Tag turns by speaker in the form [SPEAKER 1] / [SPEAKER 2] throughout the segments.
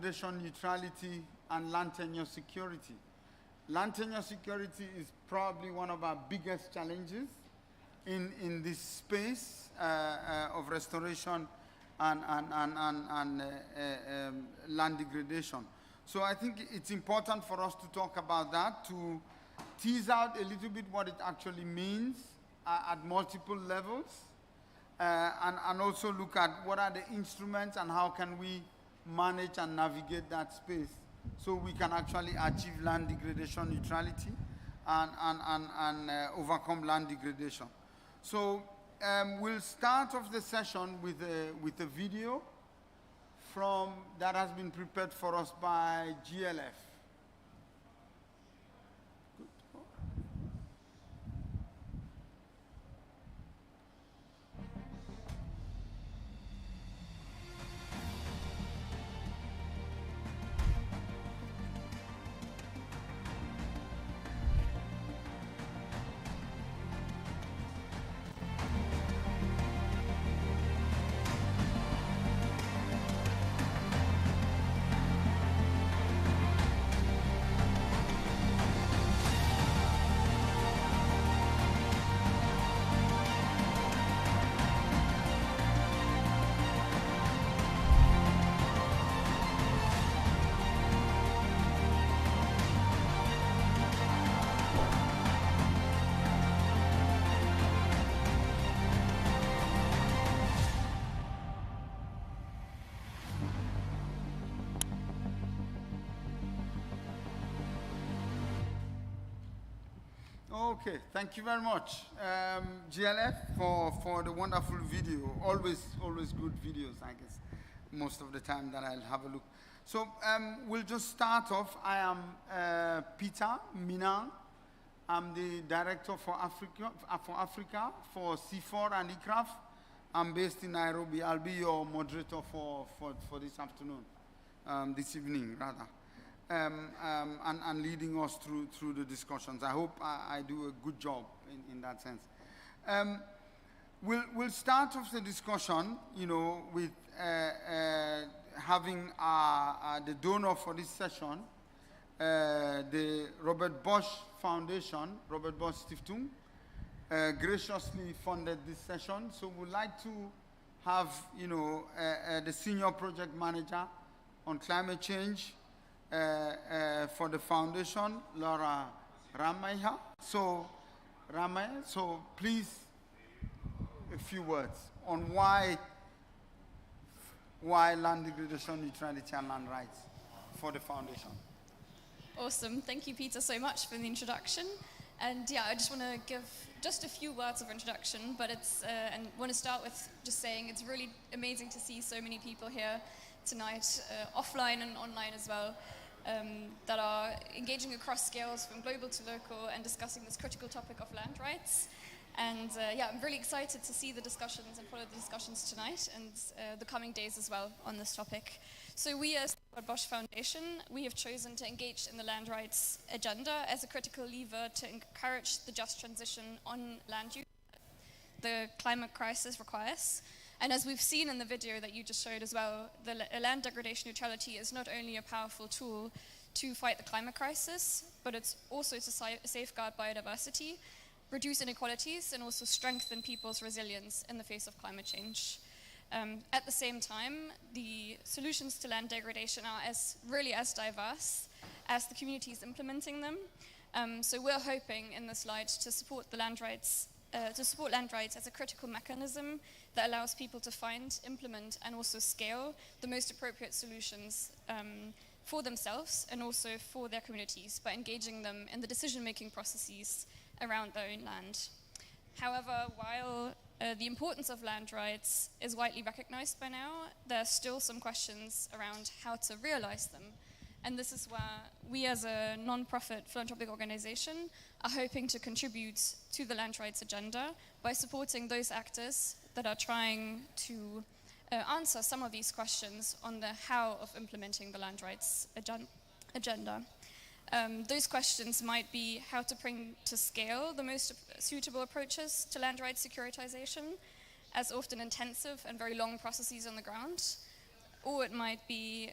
[SPEAKER 1] degradation neutrality, and land tenure security. Land tenure security is probably one of our biggest challenges in this space of restoration and land degradation. So I think it's important for us to talk about that, to tease out a little bit what it actually means at multiple levels, and also look at what are the instruments and how can we manage and navigate that space so we can actually achieve land degradation neutrality and overcome land degradation. So we'll start off the session with a video that has been prepared for us by GLF. Okay, thank you very much, GLF, for the wonderful video. Always good videos, I guess, most of the time that I'll have a look. So we'll just start off. I am Peter Minang. I'm the director for Africa for C4 and ICRAF. I'm based in Nairobi. I'll be your moderator for this afternoon, this evening, rather. And leading us through the discussions. I hope I do a good job in that sense. We'll start off the discussion, with having the donor for this session, the Robert Bosch Foundation, Robert Bosch Stiftung, graciously funded this session. So we'd like to have, the senior project manager on climate change, for the foundation, Laura Ramaya. So please, a few words on why land degradation, neutrality, and land rights for the foundation.
[SPEAKER 2] Awesome. Thank you, Peter, so much for the introduction. And yeah, I just want to give just a few words of introduction, but and want to start with just saying it's really amazing to see so many people here tonight, offline and online as well, that are engaging across scales from global to local and discussing this critical topic of land rights. And yeah, I'm really excited to see the discussions and follow the discussions tonight and the coming days as well on this topic. So we as the Bosch Foundation, we have chosen to engage in the land rights agenda as a critical lever to encourage the just transition on land use the climate crisis requires. And as we've seen in the video that you just showed as well, the land degradation neutrality is not only a powerful tool to fight the climate crisis, but it's also to safeguard biodiversity, reduce inequalities, and also strengthen people's resilience in the face of climate change. At the same time, the solutions to land degradation are really as diverse as the communities implementing them. So we're hoping in this slide to support the land rights as a critical mechanism that allows people to find, implement, and also scale the most appropriate solutions for themselves and also for their communities by engaging them in the decision-making processes around their own land. However, while the importance of land rights is widely recognized by now, there are still some questions around how to realize them. And this is where we as a non-profit philanthropic organization are hoping to contribute to the land rights agenda by supporting those actors that are trying to answer some of these questions on the how of implementing the land rights agenda. Those questions might be how to bring to scale the most suitable approaches to land rights securitization, as often intensive and very long processes on the ground. Or it might be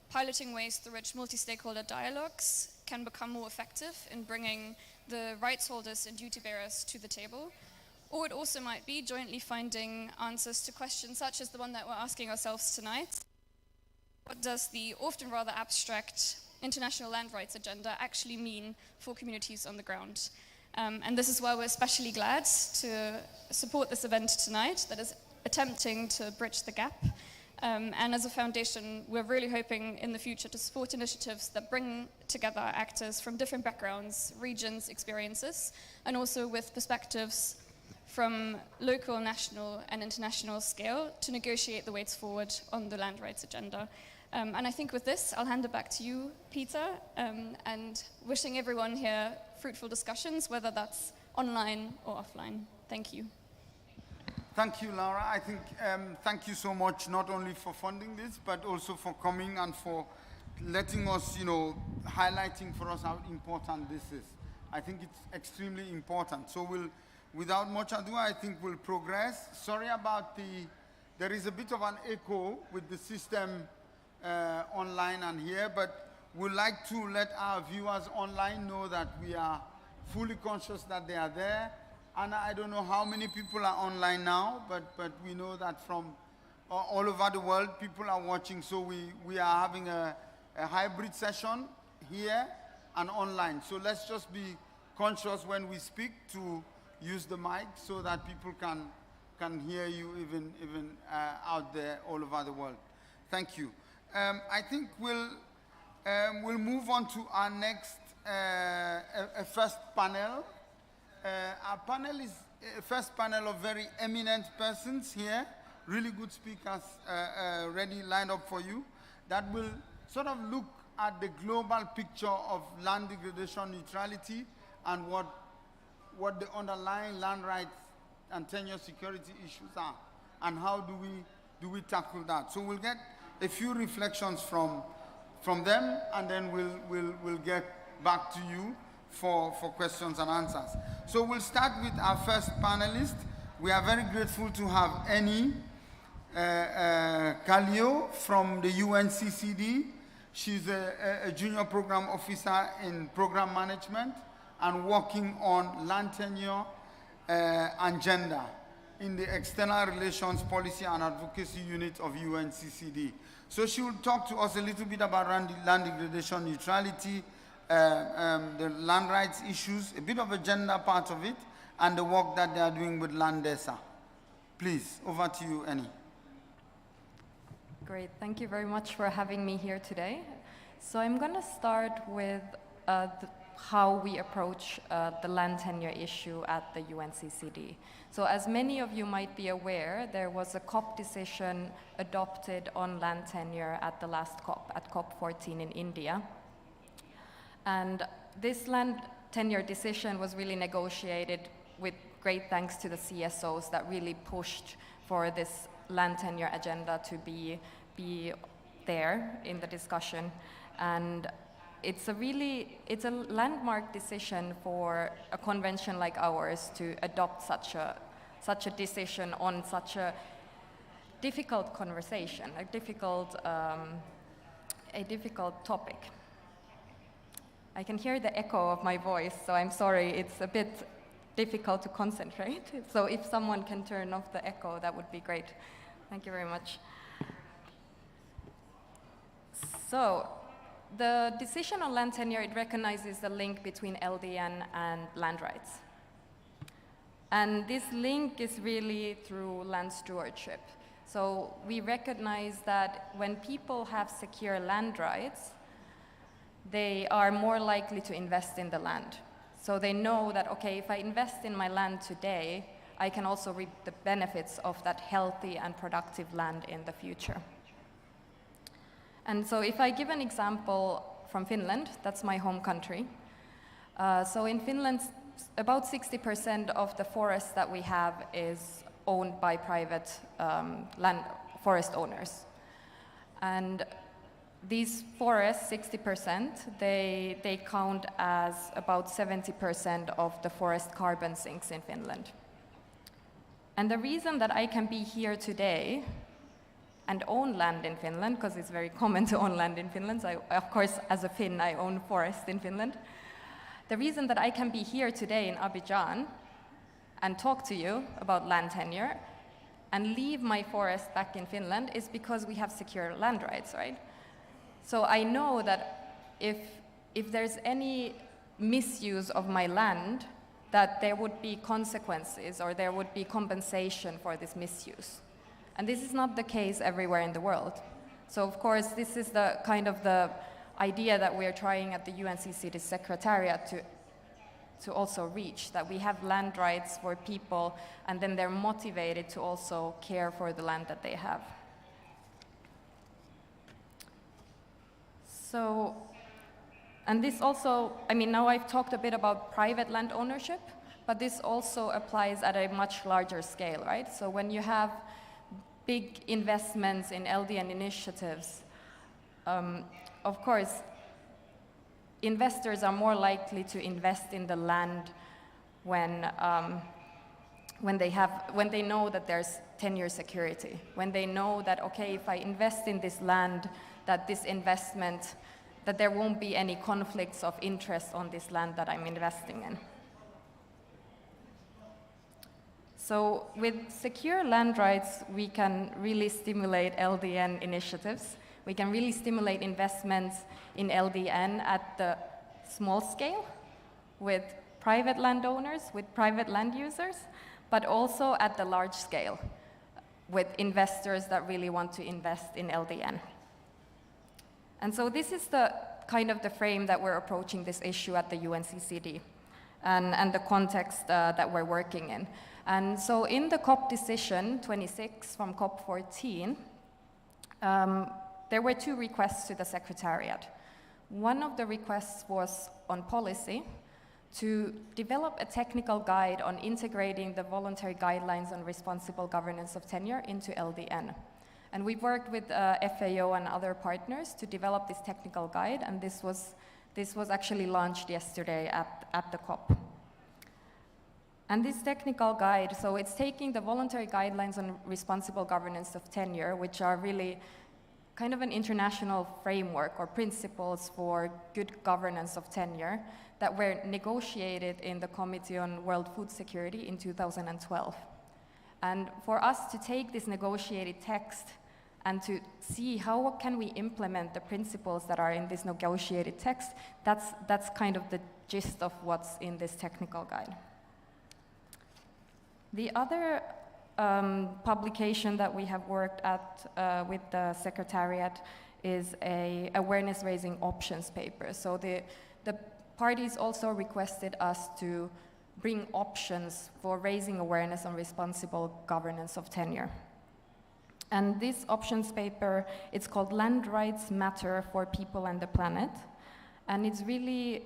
[SPEAKER 2] piloting ways through which multi-stakeholder dialogues can become more effective in bringing the rights holders and duty bearers to the table. Or it also might be jointly finding answers to questions such as the one that we're asking ourselves tonight. What does the often rather abstract international land rights agenda actually mean for communities on the ground? And this is why we're especially glad to support this event tonight that is attempting to bridge the gap. And as a foundation, we're really hoping in the future to support initiatives that bring together actors from different backgrounds, regions, experiences, and also with perspectives from local, national, and international scale to negotiate the ways forward on the land rights agenda. And I think with this, I'll hand it back to you, Peter, and wishing everyone here fruitful discussions, whether that's online or offline. Thank you.
[SPEAKER 1] Thank you, Laura. I think thank you so much, not only for funding this, but also for coming and for letting us, highlighting for us how important this is. I think it's extremely important. So without much ado, I think we'll progress. Sorry about there is a bit of an echo with the system online and here, but we'd like to let our viewers online know that we are fully conscious that they are there. And I don't know how many people are online now, but we know that from all over the world, people are watching. So we are having a hybrid session here and online. So let's just be conscious when we speak to use the mic so that people can hear you even out there all over the world. Thank you. I think we'll move on to our next first panel. Our panel is a first panel of very eminent persons here, really good speakers ready lined up for you, that will sort of look at the global picture of land degradation neutrality and what the underlying land rights and tenure security issues are, and how do we tackle that. So we'll get a few reflections from them, and then we'll get back to you for questions and answers. So we'll start with our first panelist. We are very grateful to have Annie Kallio from the Unccd. She's a junior program officer in program management and working on land tenure and gender in the External Relations Policy and Advocacy Unit of Unccd. So she will talk to us a little bit about land degradation neutrality, the land rights issues, a bit of a gender part of it, and the work that they are doing with Landesa. Please, over to you, Annie.
[SPEAKER 3] Great, thank you very much for having me here today. So I'm going to start with how we approach the land tenure issue at the Unccd. So as many of you might be aware, there was a COP decision adopted on land tenure at the last COP, at COP14 in India. And this land tenure decision was really negotiated with great thanks to the CSOs that really pushed for this land tenure agenda to be there in the discussion. And it's a landmark decision for a convention like ours to adopt such a decision on such a difficult conversation, a difficult topic. I can hear the echo of my voice, so I'm sorry, it's a bit difficult to concentrate. So if someone can turn off the echo, that would be great. Thank you very much. So the decision on land tenure, it recognizes the link between LDN and land rights. And this link is really through land stewardship. So we recognize that when people have secure land rights, they are more likely to invest in the land. So they know that, okay, if I invest in my land today, I can also reap the benefits of that healthy and productive land in the future. And so if I give an example from Finland, that's my home country. So in Finland, about 60% of the forest that we have is owned by private forest owners. And these forests, 60%, they count as about 70% of the forest carbon sinks in Finland. And the reason that I can be here today and own land in Finland, because it's very common to own land in Finland. So of course, as a Finn, I own forest in Finland. The reason that I can be here today in Abidjan and talk to you about land tenure and leave my forest back in Finland is because we have secure land rights, right? So I know that if there's any misuse of my land, that there would be consequences or there would be compensation for this misuse. And this is not the case everywhere in the world. So of course, this is the kind of the idea that we are trying at the Unccd Secretariat to also reach, that we have land rights for people and then they're motivated to also care for the land that they have. So, and this also, I mean, now I've talked a bit about private land ownership, but this also applies at a much larger scale, right? So when you have big investments in LDN initiatives, of course, investors are more likely to invest in the land when they know that there's tenure security, when they know that, okay, if I invest in this land, that this investment, that there won't be any conflicts of interest on this land that I'm investing in. So with secure land rights, we can really stimulate LDN initiatives. We can really stimulate investments in LDN at the small scale with private landowners, with private land users, but also at the large scale with investors that really want to invest in LDN. And so this is the kind of the frame that we're approaching this issue at the Unccd and the context that we're working in. And so in the COP decision 26 from COP 14, there were two requests to the Secretariat. One of the requests was on policy to develop a technical guide on integrating the voluntary guidelines on responsible governance of tenure into LDN. And we've worked with FAO and other partners to develop this technical guide, and this was actually launched yesterday at the COP. And this technical guide, so it's taking the voluntary guidelines on responsible governance of tenure, which are really kind of an international framework or principles for good governance of tenure that were negotiated in the Committee on World Food Security in 2012. And for us to take this negotiated text and to see how can we implement the principles that are in this negotiated text, that's kind of the gist of what's in this technical guide. The other publication that we have worked at with the Secretariat is a awareness-raising options paper. So the parties also requested us to bring options for raising awareness on responsible governance of tenure. And this options paper, it's called Land Rights Matter for People and the Planet. And it's really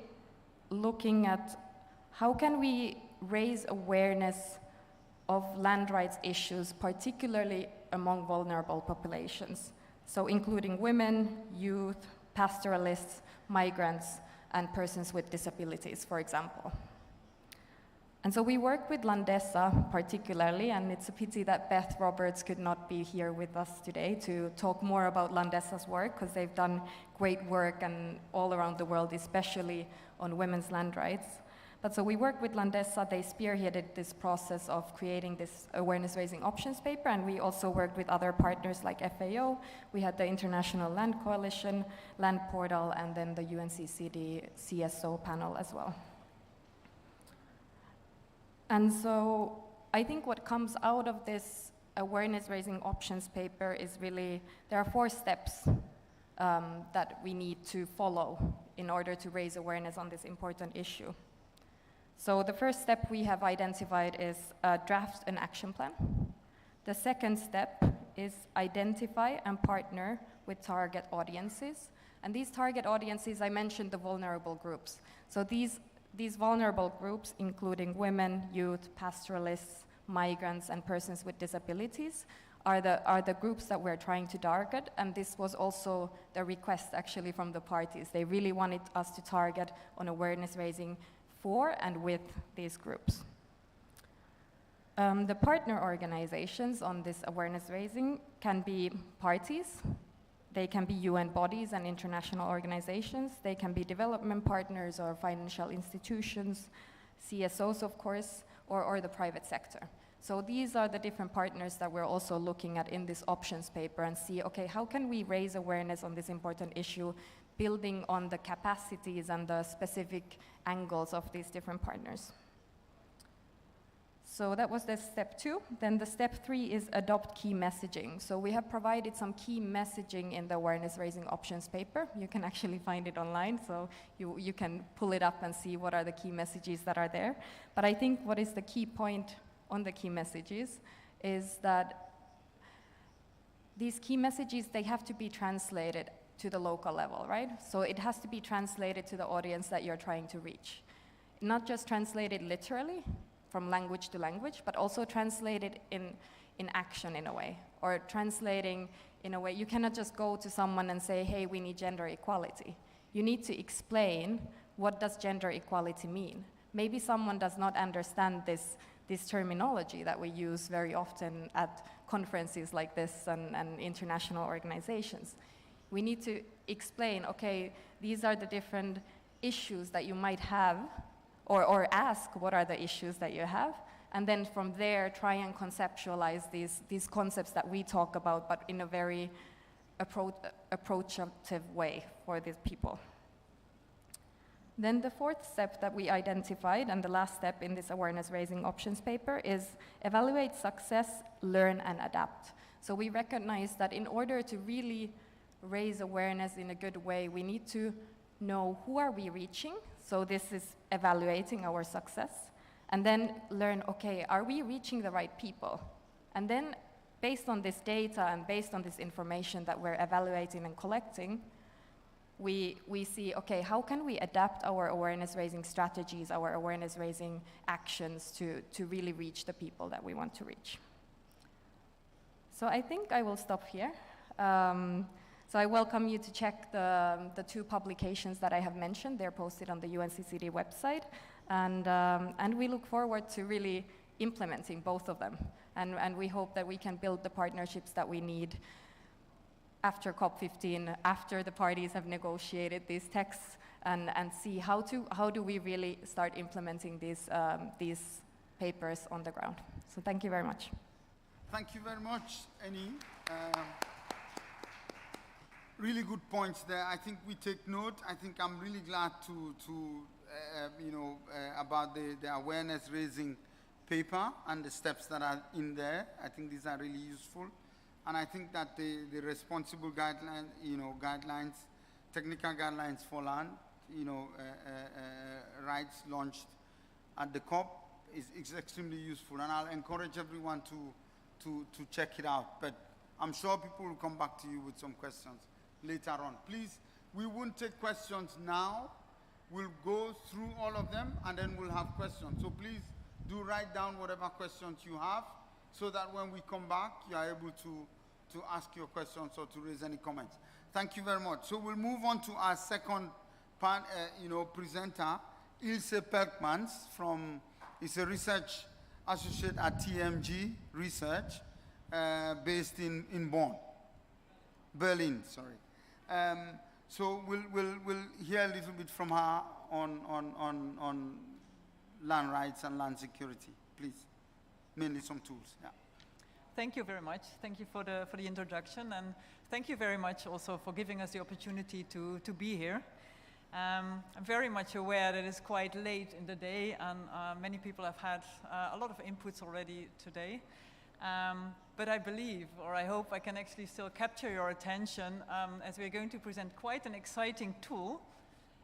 [SPEAKER 3] looking at how can we raise awareness of land rights issues, particularly among vulnerable populations. So including women, youth, pastoralists, migrants, and persons with disabilities, for example. And so we work with Landesa particularly, and it's a pity that Beth Roberts could not be here with us today to talk more about Landesa's work, because they've done great work and all around the world, especially on women's land rights. But so we worked with Landesa, they spearheaded this process of creating this awareness-raising options paper, and we also worked with other partners like FAO. We had the International Land Coalition, Land Portal, and then the Unccd CSO panel as well. And so I think what comes out of this awareness-raising options paper is really, there are 4 steps that we need to follow in order to raise awareness on this important issue. So the first step we have identified is draft an action plan. The second step is identify and partner with target audiences. And these target audiences, I mentioned the vulnerable groups. So these vulnerable groups, including women, youth, pastoralists, migrants, and persons with disabilities, are the groups that we're trying to target, and this was also the request actually from the parties. They really wanted us to target on awareness raising for and with these groups. The partner organizations on this awareness raising can be parties, they can be UN bodies and international organizations, they can be development partners or financial institutions, CSOs of course, or the private sector. So these are the different partners that we're also looking at in this options paper and see, okay, how can we raise awareness on this important issue, building on the capacities and the specific angles of these different partners. So that was the step 2. Then the step 3 is adopt key messaging. So we have provided some key messaging in the awareness raising options paper. You can actually find it online, so you can pull it up and see what are the key messages that are there. But I think what is the key point on the key messages is that these key messages, they have to be translated to the local level, right? So it has to be translated to the audience that you're trying to reach. Not just translated literally, from language to language, but also translated in action in a way, or translating in a way. You cannot just go to someone and say, hey, we need gender equality. You need to explain what does gender equality mean. Maybe someone does not understand this terminology that we use very often at conferences like this and international organizations. We need to explain, okay, these are the different issues that you might have, or ask what are the issues that you have, and then from there try and conceptualize these concepts that we talk about, but in a very approachative way for these people. Then the 4th step that we identified, and the last step in this awareness raising options paper, is evaluate success, learn and adapt. So we recognize that in order to really raise awareness in a good way, we need to know who are we reaching. So this is evaluating our success, and then learn, okay, are we reaching the right people? And then based on this data and based on this information that we're evaluating and collecting, we see, okay, how can we adapt our awareness raising strategies, our awareness raising actions to really reach the people that we want to reach. So I think I will stop here. So I welcome you to check the 2 publications that I have mentioned. They're posted on the Unccd website. And we look forward to really implementing both of them. And we hope that we can build the partnerships that we need after COP15, after the parties have negotiated these texts, and see how do we really start implementing these papers on the ground. So thank you very much.
[SPEAKER 1] Thank you very much, Annie. Really good points there. I think we take note. I think I'm really glad about the awareness raising paper and the steps that are in there. I think these are really useful. And I think that the responsible guidelines, technical guidelines for land, rights launched at the COP is extremely useful. And I'll encourage everyone to check it out. But I'm sure people will come back to you with some questions later on. Please, we won't take questions now. We'll go through all of them and then we'll have questions. So please do write down whatever questions you have so that when we come back, you are able to ask your questions or to raise any comments. Thank you very much. So we'll move on to our second presenter, Ilse Perkmans is a research associate at TMG Research based in Berlin, sorry. So we'll hear a little bit from her on land rights and land security, please. Mainly some tools, yeah.
[SPEAKER 4] Thank you very much. Thank you for the introduction, and thank you very much also for giving us the opportunity to be here. I'm very much aware that it's quite late in the day, and many people have had a lot of inputs already today. But I believe, or I hope I can actually still capture your attention as we're going to present quite an exciting tool.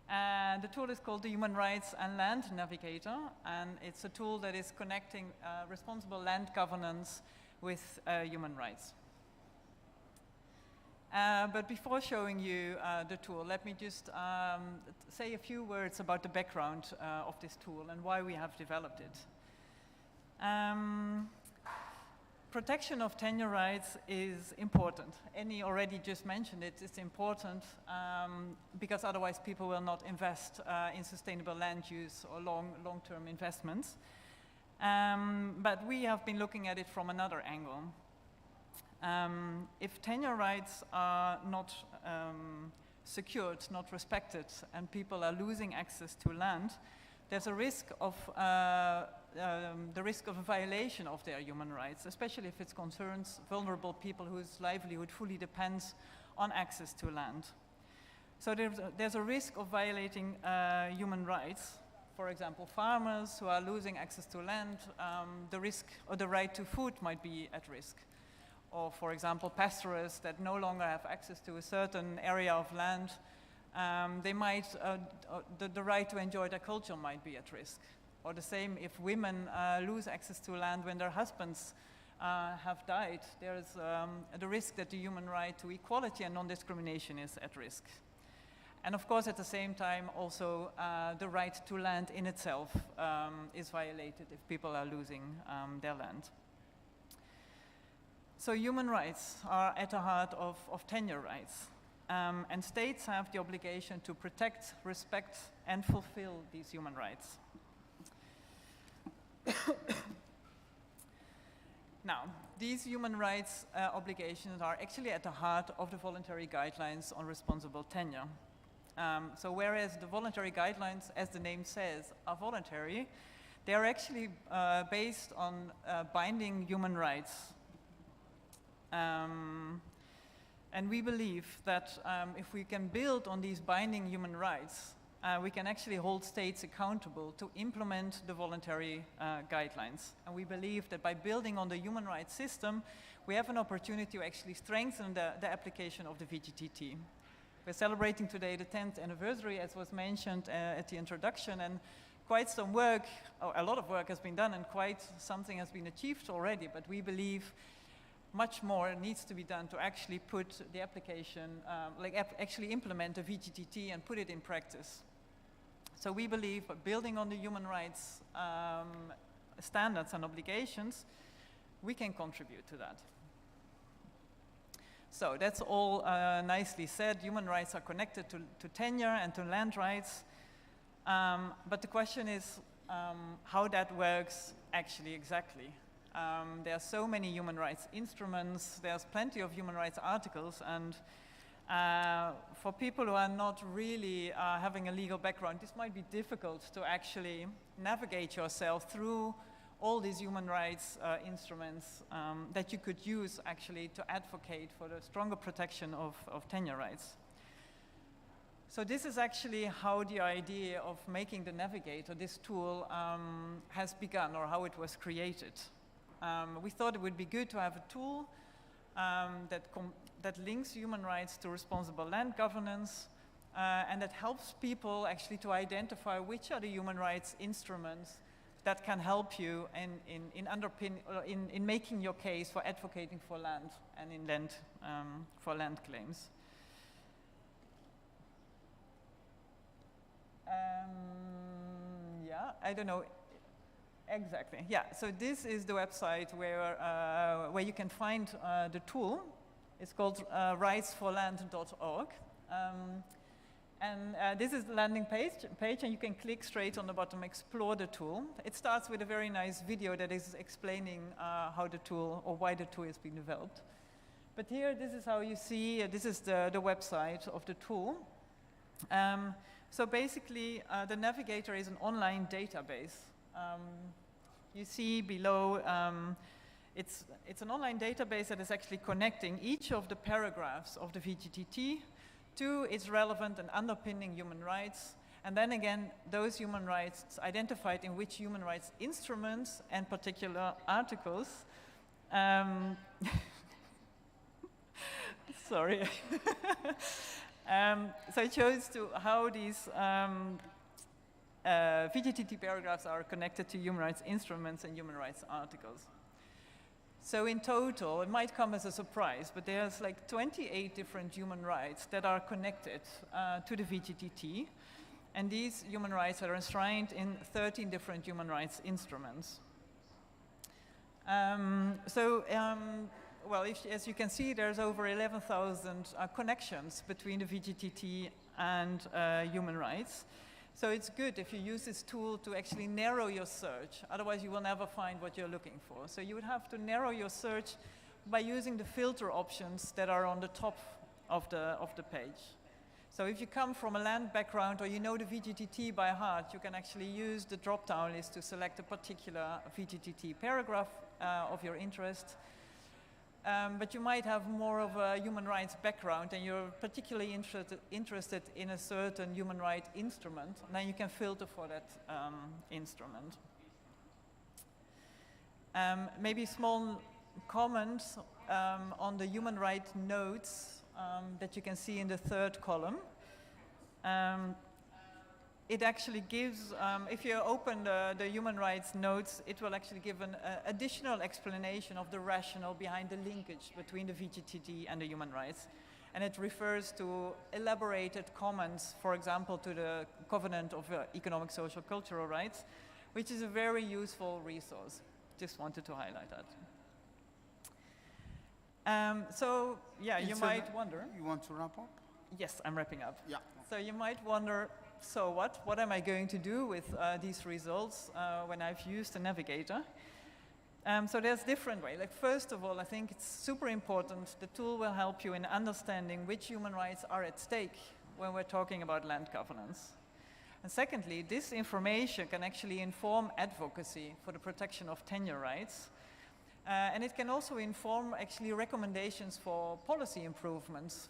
[SPEAKER 4] The tool is called the Human Rights and Land Navigator, and it's a tool that is connecting responsible land governance with human rights. But before showing you the tool, let me just say a few words about the background of this tool and why we have developed it. Protection of tenure rights is important. Annie already just mentioned it. It's important because otherwise people will not invest in sustainable land use or long-term investments. But we have been looking at it from another angle. If tenure rights are not secured, not respected, and people are losing access to land, there's a risk of the risk of a violation of their human rights, especially if it concerns vulnerable people whose livelihood fully depends on access to land. So there's a risk of violating human rights. For example, farmers who are losing access to land, the risk or the right to food might be at risk. Or, for example, pastoralists that no longer have access to a certain area of land, they might, the right to enjoy their culture might be at risk. Or the same if women lose access to land when their husbands have died, there's the risk that the human right to equality and non-discrimination is at risk. And of course, at the same time, also the right to land in itself is violated if people are losing their land. So human rights are at the heart of tenure rights. And states have the obligation to protect, respect, and fulfill these human rights. Now, these human rights obligations are actually at the heart of the voluntary guidelines on responsible tenure. So whereas the voluntary guidelines, as the name says, are voluntary, they are actually based on binding human rights. And we believe that if we can build on these binding human rights, we can actually hold states accountable to implement the voluntary guidelines. And we believe that by building on the human rights system, we have an opportunity to actually strengthen the application of the VGTT. We're celebrating today the 10th anniversary, as was mentioned at the introduction, and quite some work, a lot of work has been done and quite something has been achieved already, but we believe much more needs to be done to actually put the application, actually implement the VGTT and put it in practice. So we believe building on the human rights standards and obligations, we can contribute to that. So that's all nicely said. Human rights are connected to tenure and to land rights. But the question is how that works actually exactly. There are so many human rights instruments, there's plenty of human rights articles, and for people who are not really having a legal background, this might be difficult to actually navigate yourself through all these human rights instruments that you could use actually to advocate for the stronger protection of tenure rights. So this is actually how the idea of making the Navigator, this tool, has begun, or how it was created. We thought it would be good to have a tool that links human rights to responsible land governance, and that helps people actually to identify which are the human rights instruments that can help you in making your case for advocating for land and in land, for land claims. Yeah, I don't know. Exactly, yeah. So this is the website where you can find the tool. It's called rightsforland.org. This is the landing page, and you can click straight on the bottom, explore the tool. It starts with a very nice video that is explaining how the tool, or why the tool is being developed. But here, this is how you see, this is the website of the tool. So basically, the Navigator is an online database. You see below, it's an online database that is actually connecting each of the paragraphs of the VGTT to its relevant and underpinning human rights, and then again, those human rights identified in which human rights instruments and particular articles. Sorry. So it shows how these VGTT paragraphs are connected to human rights instruments and human rights articles. So in total, it might come as a surprise, but there's like 28 different human rights that are connected to the VGTT, and these human rights are enshrined in 13 different human rights instruments. Well, as you can see, there's over 11,000 connections between the VGTT and human rights. So it's good if you use this tool to actually narrow your search. Otherwise, you will never find what you're looking for. So you would have to narrow your search by using the filter options that are on the top of the page. So if you come from a land background or you know the VGTT by heart, you can actually use the drop-down list to select a particular VGTT paragraph of your interest. But you might have more of a human rights background and you're particularly interested in a certain human rights instrument, and then you can filter for that instrument. Maybe small comments on the human rights notes that you can see in the third column. It actually gives, if you open the human rights notes, it will actually give an additional explanation of the rationale behind the linkage between the VGTT and the human rights. And it refers to elaborated comments, for example, to the Covenant of Economic, Social, Cultural Rights, which is a very useful resource. Just wanted to highlight that. So, yeah, you might wonder.
[SPEAKER 1] You want to wrap up?
[SPEAKER 4] Yes, I'm wrapping up.
[SPEAKER 1] Yeah.
[SPEAKER 4] So you might wonder, so what? What am I going to do with these results when I've used the Navigator? So there's different ways. Like, first of all, I think it's super important. The tool will help you in understanding which human rights are at stake when we're talking about land governance. And secondly, this information can actually inform advocacy for the protection of tenure rights. And it can also inform actually recommendations for policy improvements.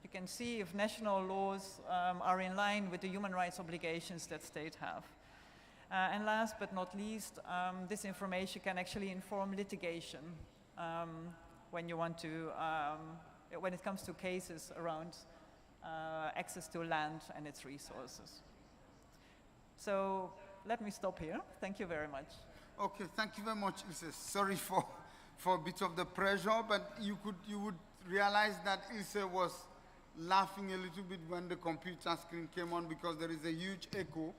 [SPEAKER 4] You can see if national laws are in line with the human rights obligations that states have. And last but not least, this information can actually inform litigation when you want to, when it comes to cases around access to land and its resources. So let me stop here. Thank you very much.
[SPEAKER 1] Okay, thank you very much, Ilse. Sorry for a bit of the pressure, but you would realize that Ilse was laughing a little bit when the computer screen came on because there is a huge echo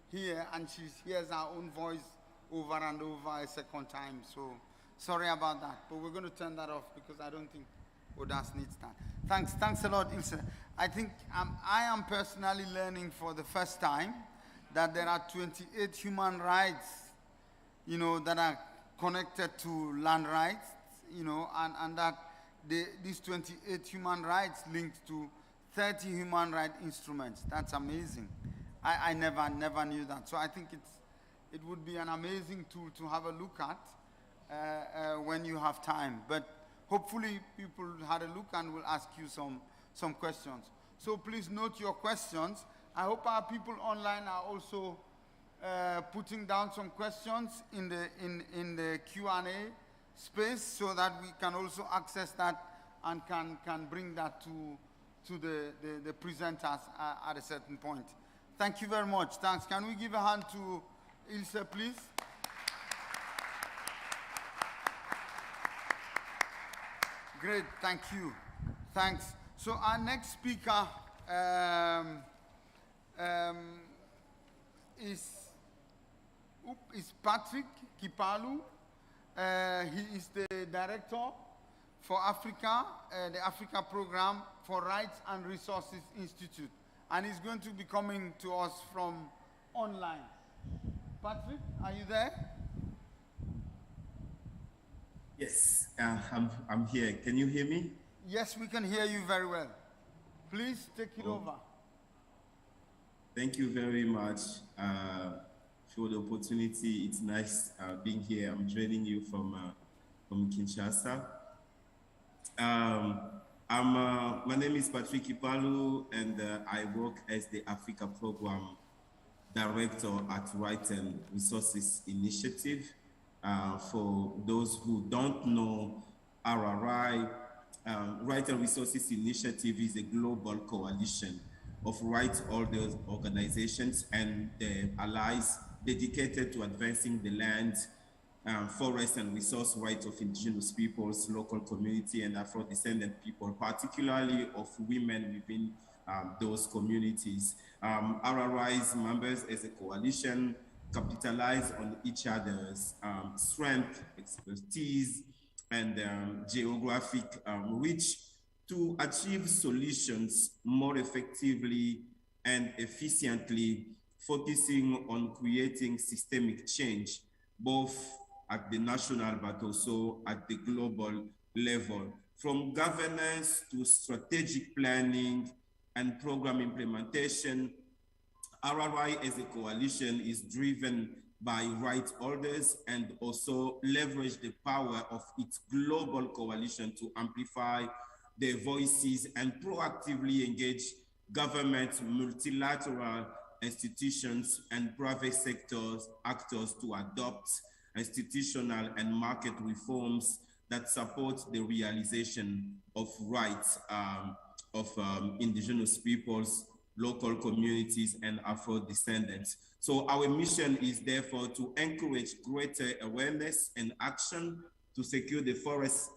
[SPEAKER 1] here and she hears her own voice over and over a second time. So sorry about that, but we're going to turn that off because I don't think others need that. Thanks a lot, Ilse. I think I am personally learning for the first time that there are 28 human rights, you know, that are connected to land rights, you know, and that these 28 human rights linked to 30 human rights instruments. That's amazing. I never knew that. So I think it would be an amazing tool to have a look at when you have time. But hopefully people had a look and will ask you some questions. So please note your questions. I hope our people online are also putting down some questions in the Q&A space so that we can also access that and can bring that to the presenters at a certain point. Thank you very much. Thanks. Can we give a hand to Ilse, please? Great. Thank you. Thanks. So our next speaker is Patrick Kipalu. He is the director for Africa, the Africa Program for Rights and Resources Institute. And he's going to be coming to us from online. Patrick, are you there?
[SPEAKER 5] Yes, I'm here. Can you hear me?
[SPEAKER 1] Yes, we can hear you very well. Please take it over.
[SPEAKER 5] Thank you very much for the opportunity. It's nice being here. I'm joining you from Kinshasa. My name is Patrick Kipalu, and I work as the Africa Program Director at Rights and Resources Initiative. For those who don't know, RRI, Rights and Resources Initiative is a global coalition of rights holders organizations and their allies dedicated to advancing the land, forest and resource rights of indigenous peoples, local community, and Afro-descendant people, particularly of women within those communities. RRI's members as a coalition capitalize on each other's strength, expertise, and geographic reach to achieve solutions more effectively and efficiently focusing on creating systemic change, both at the national but also at the global level. From governance to strategic planning and program implementation, RRI as a coalition is driven by right holders and also leverage the power of its global coalition to amplify their voices and proactively engage government, multilateral institutions, and private sectors actors to adopt institutional and market reforms that support the realization of rights of indigenous peoples, local communities, and Afro-descendants. So our mission is therefore to encourage greater awareness and action to secure the forest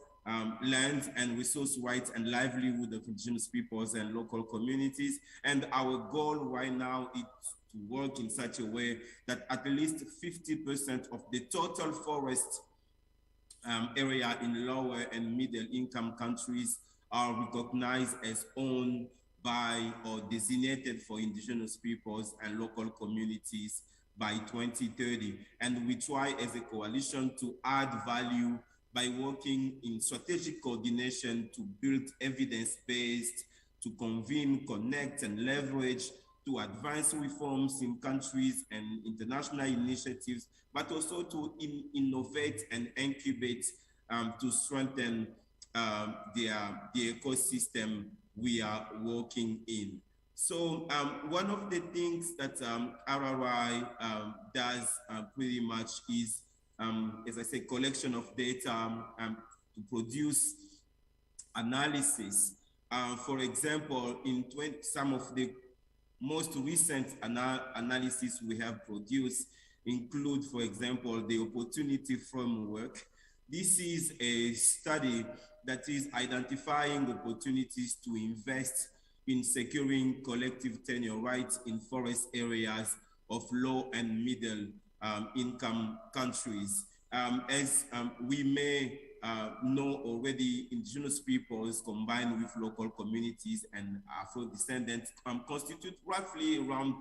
[SPEAKER 5] lands and resource rights and livelihood of indigenous peoples and local communities. And our goal right now is to work in such a way that at least 50% of the total forest area in lower and middle income countries are recognized as owned by or designated for indigenous peoples and local communities by 2030. And we try as a coalition to add value by working in strategic coordination to build evidence-based, to convene, connect, and leverage to advance reforms in countries and international initiatives, but also to innovate and incubate to strengthen the ecosystem we are working in. So one of the things that RRI does pretty much is, as I say, collection of data to produce analysis. For example, in some of the most recent analysis we have produced include, for example, the opportunity framework. This is a study that is identifying opportunities to invest in securing collective tenure rights in forest areas of low and middle income countries. As we may know already, indigenous peoples combined with local communities and Afro-descendants constitute roughly around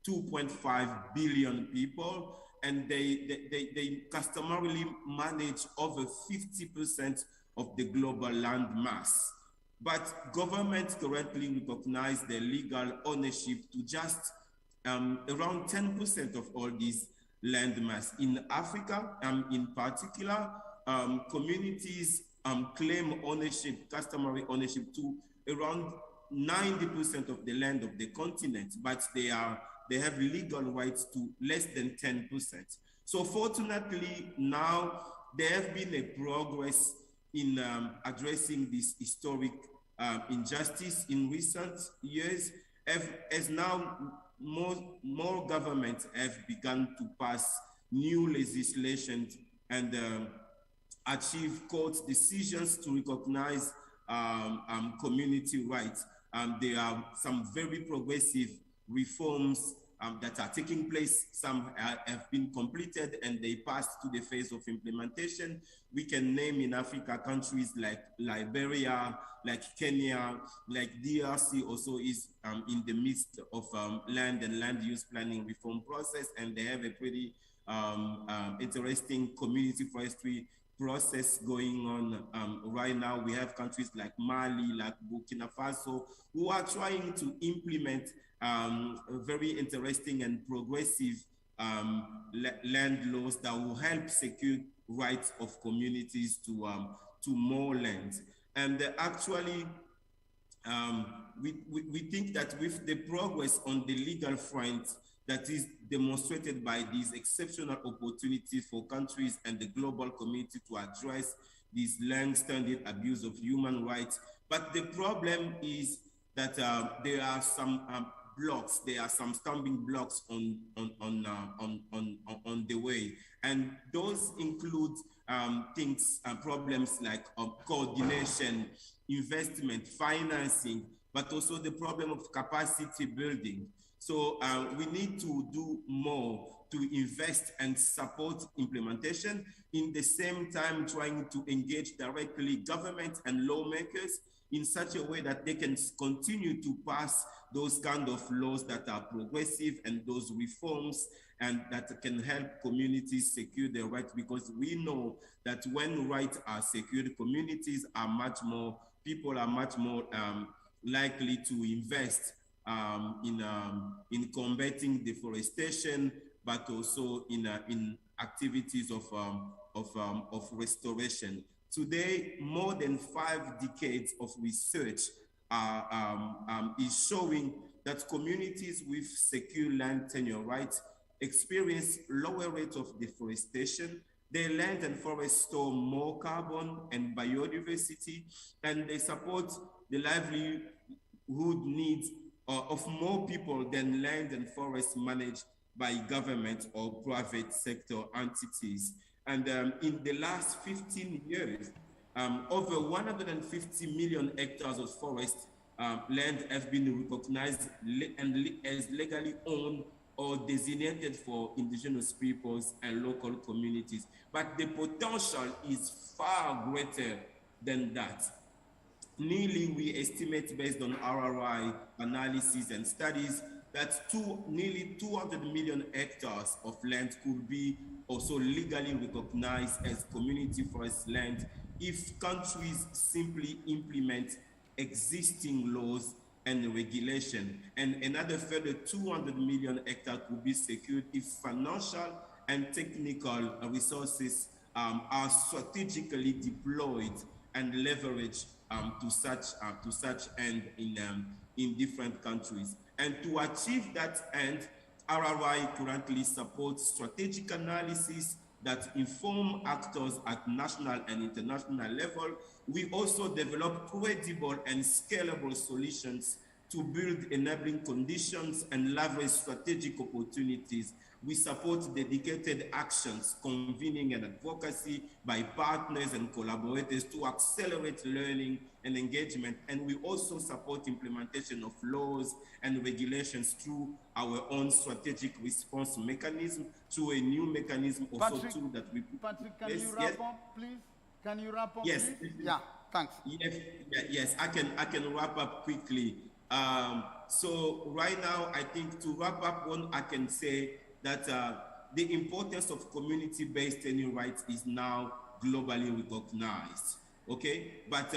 [SPEAKER 5] 2.5 billion people, and they customarily manage over 50% of the global land mass. But governments currently recognize their legal ownership to just around 10% of all these land mass. In Africa, in particular, communities claim ownership, customary ownership to around 90% of the land of the continent, but they have legal rights to less than 10%. So fortunately, now there have been a progress in addressing this historic injustice in recent years, as now more governments have begun to pass new legislation and achieve court decisions to recognize community rights. There are some very progressive reforms that are taking place. Some have been completed and they passed to the phase of implementation. We can name in Africa countries like Liberia, like Kenya, like DRC also is in the midst of land and land use planning reform process, and they have a pretty interesting community forestry process going on right now. We have countries like Mali, like Burkina Faso, who are trying to implement very interesting and progressive land laws that will help secure rights of communities to more land. And actually, we think that with the progress on the legal front that is demonstrated by these exceptional opportunities for countries and the global community to address this long-standing abuse of human rights. But the problem is that there are some blocks, there are some stumbling blocks on the way. And those include problems like coordination, investment, financing, but also the problem of capacity building. So we need to do more to invest and support implementation, in the same time trying to engage directly government and lawmakers in such a way that they can continue to pass those kind of laws that are progressive and those reforms and that can help communities secure their rights, because we know that when rights are secured, communities are much more, people are much more likely to invest in combating deforestation, but also in activities of restoration. Today, more than 5 decades of research is showing that communities with secure land tenure rights experience lower rates of deforestation. Their land and forests store more carbon and biodiversity, and they support the livelihood needs of more people than land and forests managed by government or private sector entities. And in the last 15 years, over 150 million hectares of forest land have been recognized as legally owned or designated for indigenous peoples and local communities. But the potential is far greater than that. Nearly, we estimate based on RRI analysis and studies that nearly 200 million hectares of land could be also legally recognized as community forest land if countries simply implement existing laws and regulation. And another further 200 million hectares could be secured if financial and technical resources are strategically deployed and leveraged to such end in different countries. And to achieve that end, RRI currently supports strategic analysis that inform actors at national and international level. We also develop credible and scalable solutions to build enabling conditions and leverage strategic opportunities. We support dedicated actions, convening and advocacy by partners and collaborators to accelerate learning and engagement. And we also support implementation of laws and regulations through our own strategic response mechanism, through a new mechanism also
[SPEAKER 1] Patrick,
[SPEAKER 5] too that we
[SPEAKER 1] Patrick, can you wrap up, please? Can you wrap up,
[SPEAKER 5] yes,
[SPEAKER 1] please? Yeah, thanks.
[SPEAKER 5] Yes, I can wrap up quickly. So right now, I think to wrap up, one I can say that the importance of community-based tenure rights is now globally recognized. Okay, but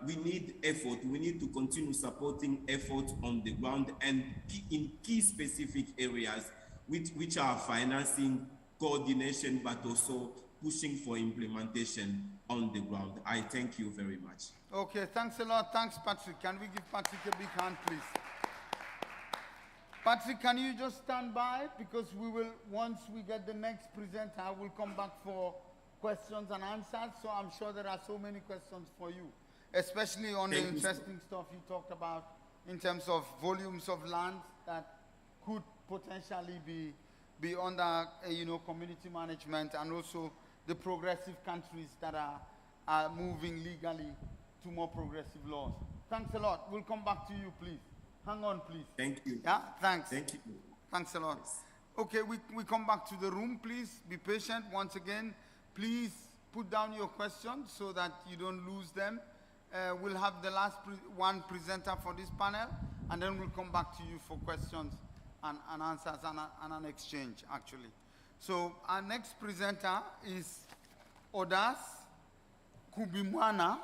[SPEAKER 5] we need effort. We need to continue supporting effort on the ground and in key specific areas, which are financing, coordination, but also pushing for implementation on the ground. I thank you very much.
[SPEAKER 1] Okay, thanks a lot. Thanks, Patrick. Can we give Patrick a big hand, please? Patrick, can you just stand by? Because we will, once we get the next presenter, we'll come back for questions and answers. So I'm sure there are so many questions for you, especially on the interesting stuff you talked about in terms of volumes of land that could potentially be under community management, and also the progressive countries that are moving legally to more progressive laws. Thanks a lot. We'll come back to you, please. Hang on, please.
[SPEAKER 5] Thank you.
[SPEAKER 1] Yeah, thanks.
[SPEAKER 5] Thank you.
[SPEAKER 1] Thanks a lot. Okay, we come back to the room, please. Be patient once again. Please put down your questions so that you don't lose them. We'll have the last one presenter for this panel, and then we'll come back to you for questions and answers and an exchange, actually. So our next presenter is Odas Kubimwana.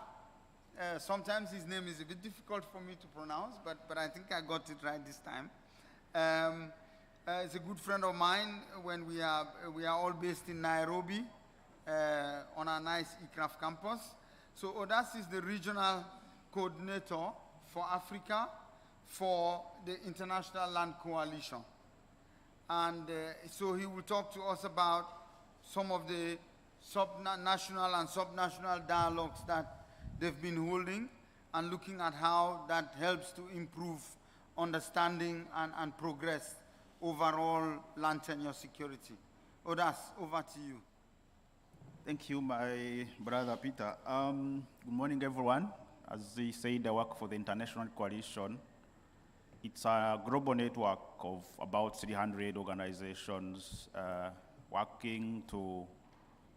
[SPEAKER 1] Sometimes his name is a bit difficult for me to pronounce, but I think I got it right this time. He's a good friend of mine. When we are all based in Nairobi on our nice ICRAF campus. So Odas is the regional coordinator for Africa for the International Land Coalition. And so he will talk to us about some of the national and subnational dialogues that they've been holding, and looking at how that helps to improve understanding and progress overall land tenure security. Odas, over to you.
[SPEAKER 6] Thank you, my brother Peter. Good morning, everyone. As he said, I work for the International Coalition. It's a global network of about 300 organizations working to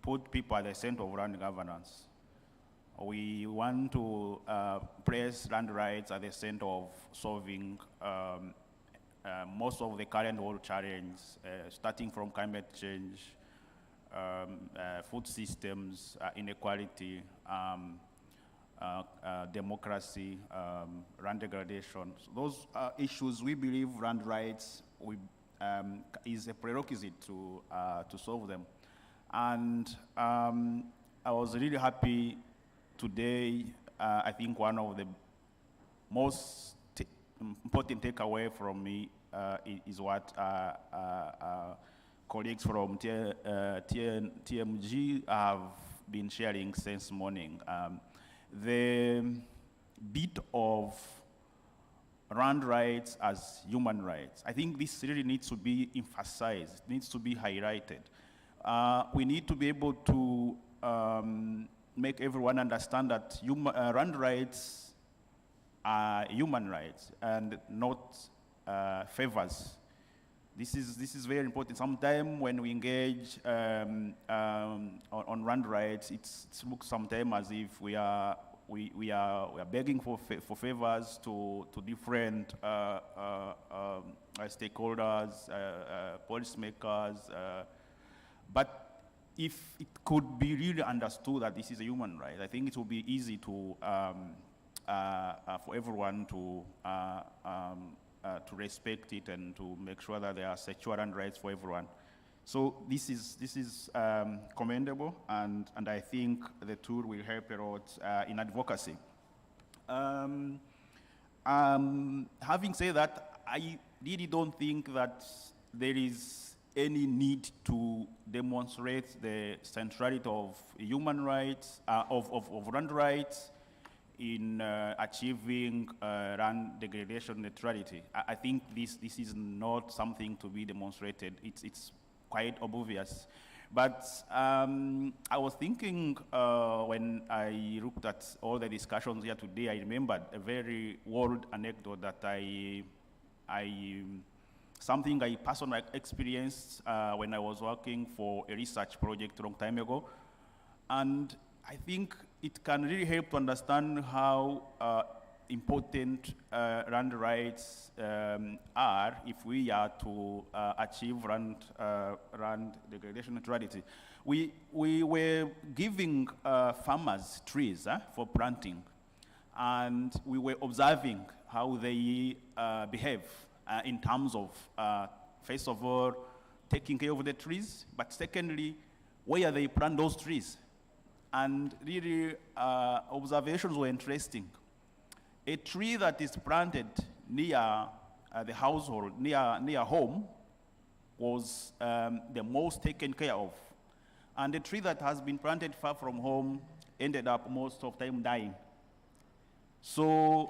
[SPEAKER 6] put people at the center of land governance. we want to place land rights at the center of solving most of the current world challenges, starting from climate change, food systems, inequality, democracy, land degradation. So those issues, we believe land rights is a prerequisite to solve them. And I was really happy today. I think one of the most important takeaway from me is what colleagues from TMG have been sharing since morning. The bit of land rights as human rights, I think this really needs to be emphasized, needs to be highlighted. We need to be able to make everyone understand that land rights are human rights and not favors. This is very important. Sometimes when we engage on land rights, it looks sometimes as if we are begging for favors to different stakeholders, policymakers. But if it could be really understood that this is a human right, I think it will be easy to for everyone to respect it and to make sure that there are secure land rights for everyone. So this is commendable, and I think the tool will help a lot in advocacy. Having said that, I really don't think that there is any need to demonstrate the centrality of human rights, of land rights in achieving land degradation neutrality. I think this is not something to be demonstrated. It's quite obvious. But I was thinking when I looked at all the discussions here today, I remembered a very old anecdote that something I personally experienced when I was working for a research project a long time ago. And I think it can really help to understand how important land rights are if we are to achieve land degradation neutrality. We were giving farmers trees for planting, and we were observing how they behave in terms of, first of all, taking care of the trees, but secondly, where they plant those trees. And really, observations were interesting. A tree that is planted near the household, near home, was the most taken care of. And the tree that has been planted far from home ended up most of the time dying. So,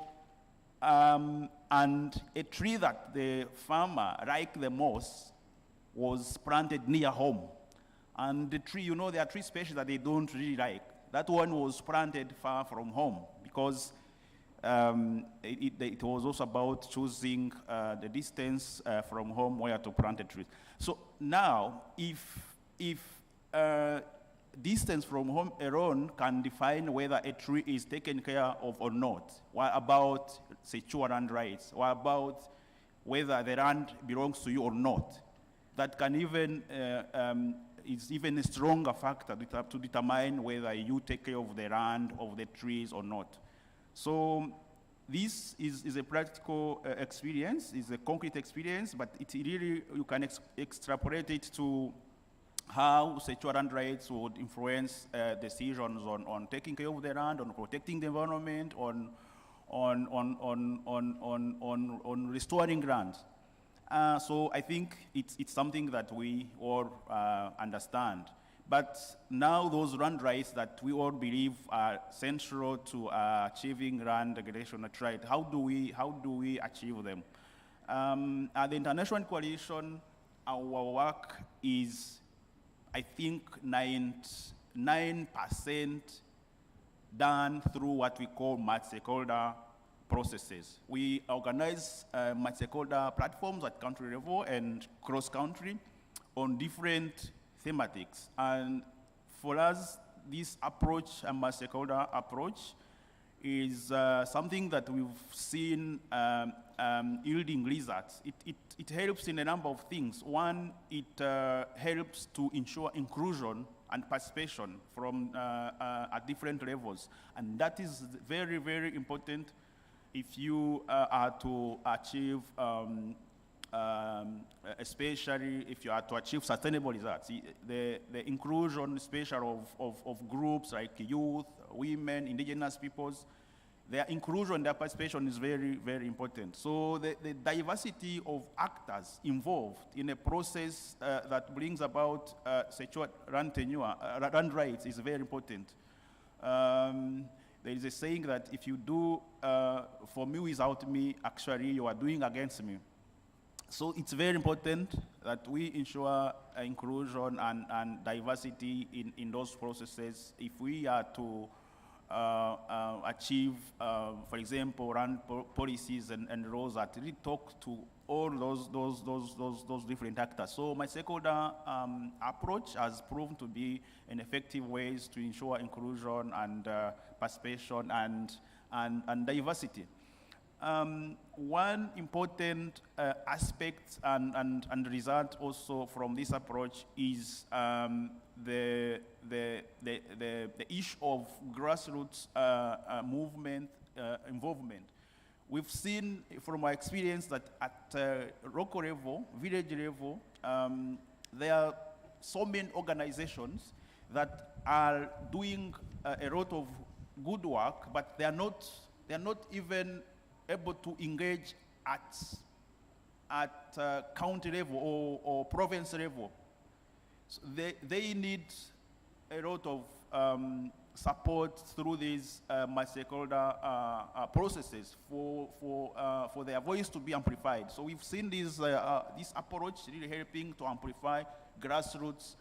[SPEAKER 6] and a tree that the farmer liked the most was planted near home. And the tree, you know, there are tree species that they don't really like. That one was planted far from home because it was also about choosing the distance from home where to plant a tree. So now, if distance from home alone can define whether a tree is taken care of or not, what about secure land rights? What about whether the land belongs to you or not? That can even is even a stronger factor to determine whether you take care of the land, of the trees or not. So this is a practical experience, is a concrete experience, but it really, you can extrapolate it to how secure land rights would influence decisions on taking care of the land, on protecting the environment, on restoring land. So I think it's something that we all understand. But now those land rights that we all believe are central to achieving land degradation neutrality, how do we achieve them? At the International Coalition, our work is, I think, 99% done through what we call multi-stakeholder processes. We organize multi-stakeholder platforms at country level and cross-country on different thematics. And for us, this approach, a stakeholder approach, is something that we've seen yielding results. It helps in a number of things. One, it helps to ensure inclusion and participation from at different levels. And that is very, very important if you are to achieve, especially if you are to achieve sustainable results. The inclusion, especially of groups like youth, women, indigenous peoples, their inclusion, their participation is very, very important. So the diversity of actors involved in a process that brings about secure land tenure, land rights is very important. There is a saying that if you do for me without me, actually you are doing against me. So it's very important that we ensure inclusion and diversity in those processes if we are to achieve, for example, run policies and laws that really talk to all those different actors. So my stakeholder approach has proven to be an effective ways to ensure inclusion and participation and diversity. One important aspect and result also from this approach is the issue of grassroots movement involvement. We've seen from our experience that at local level, village level, there are so many organizations that are doing a lot of good work, but they are not even able to engage at county level or province level. So they need a lot of support through these stakeholder processes for their voice to be amplified. So we've seen this approach really helping to amplify grassroots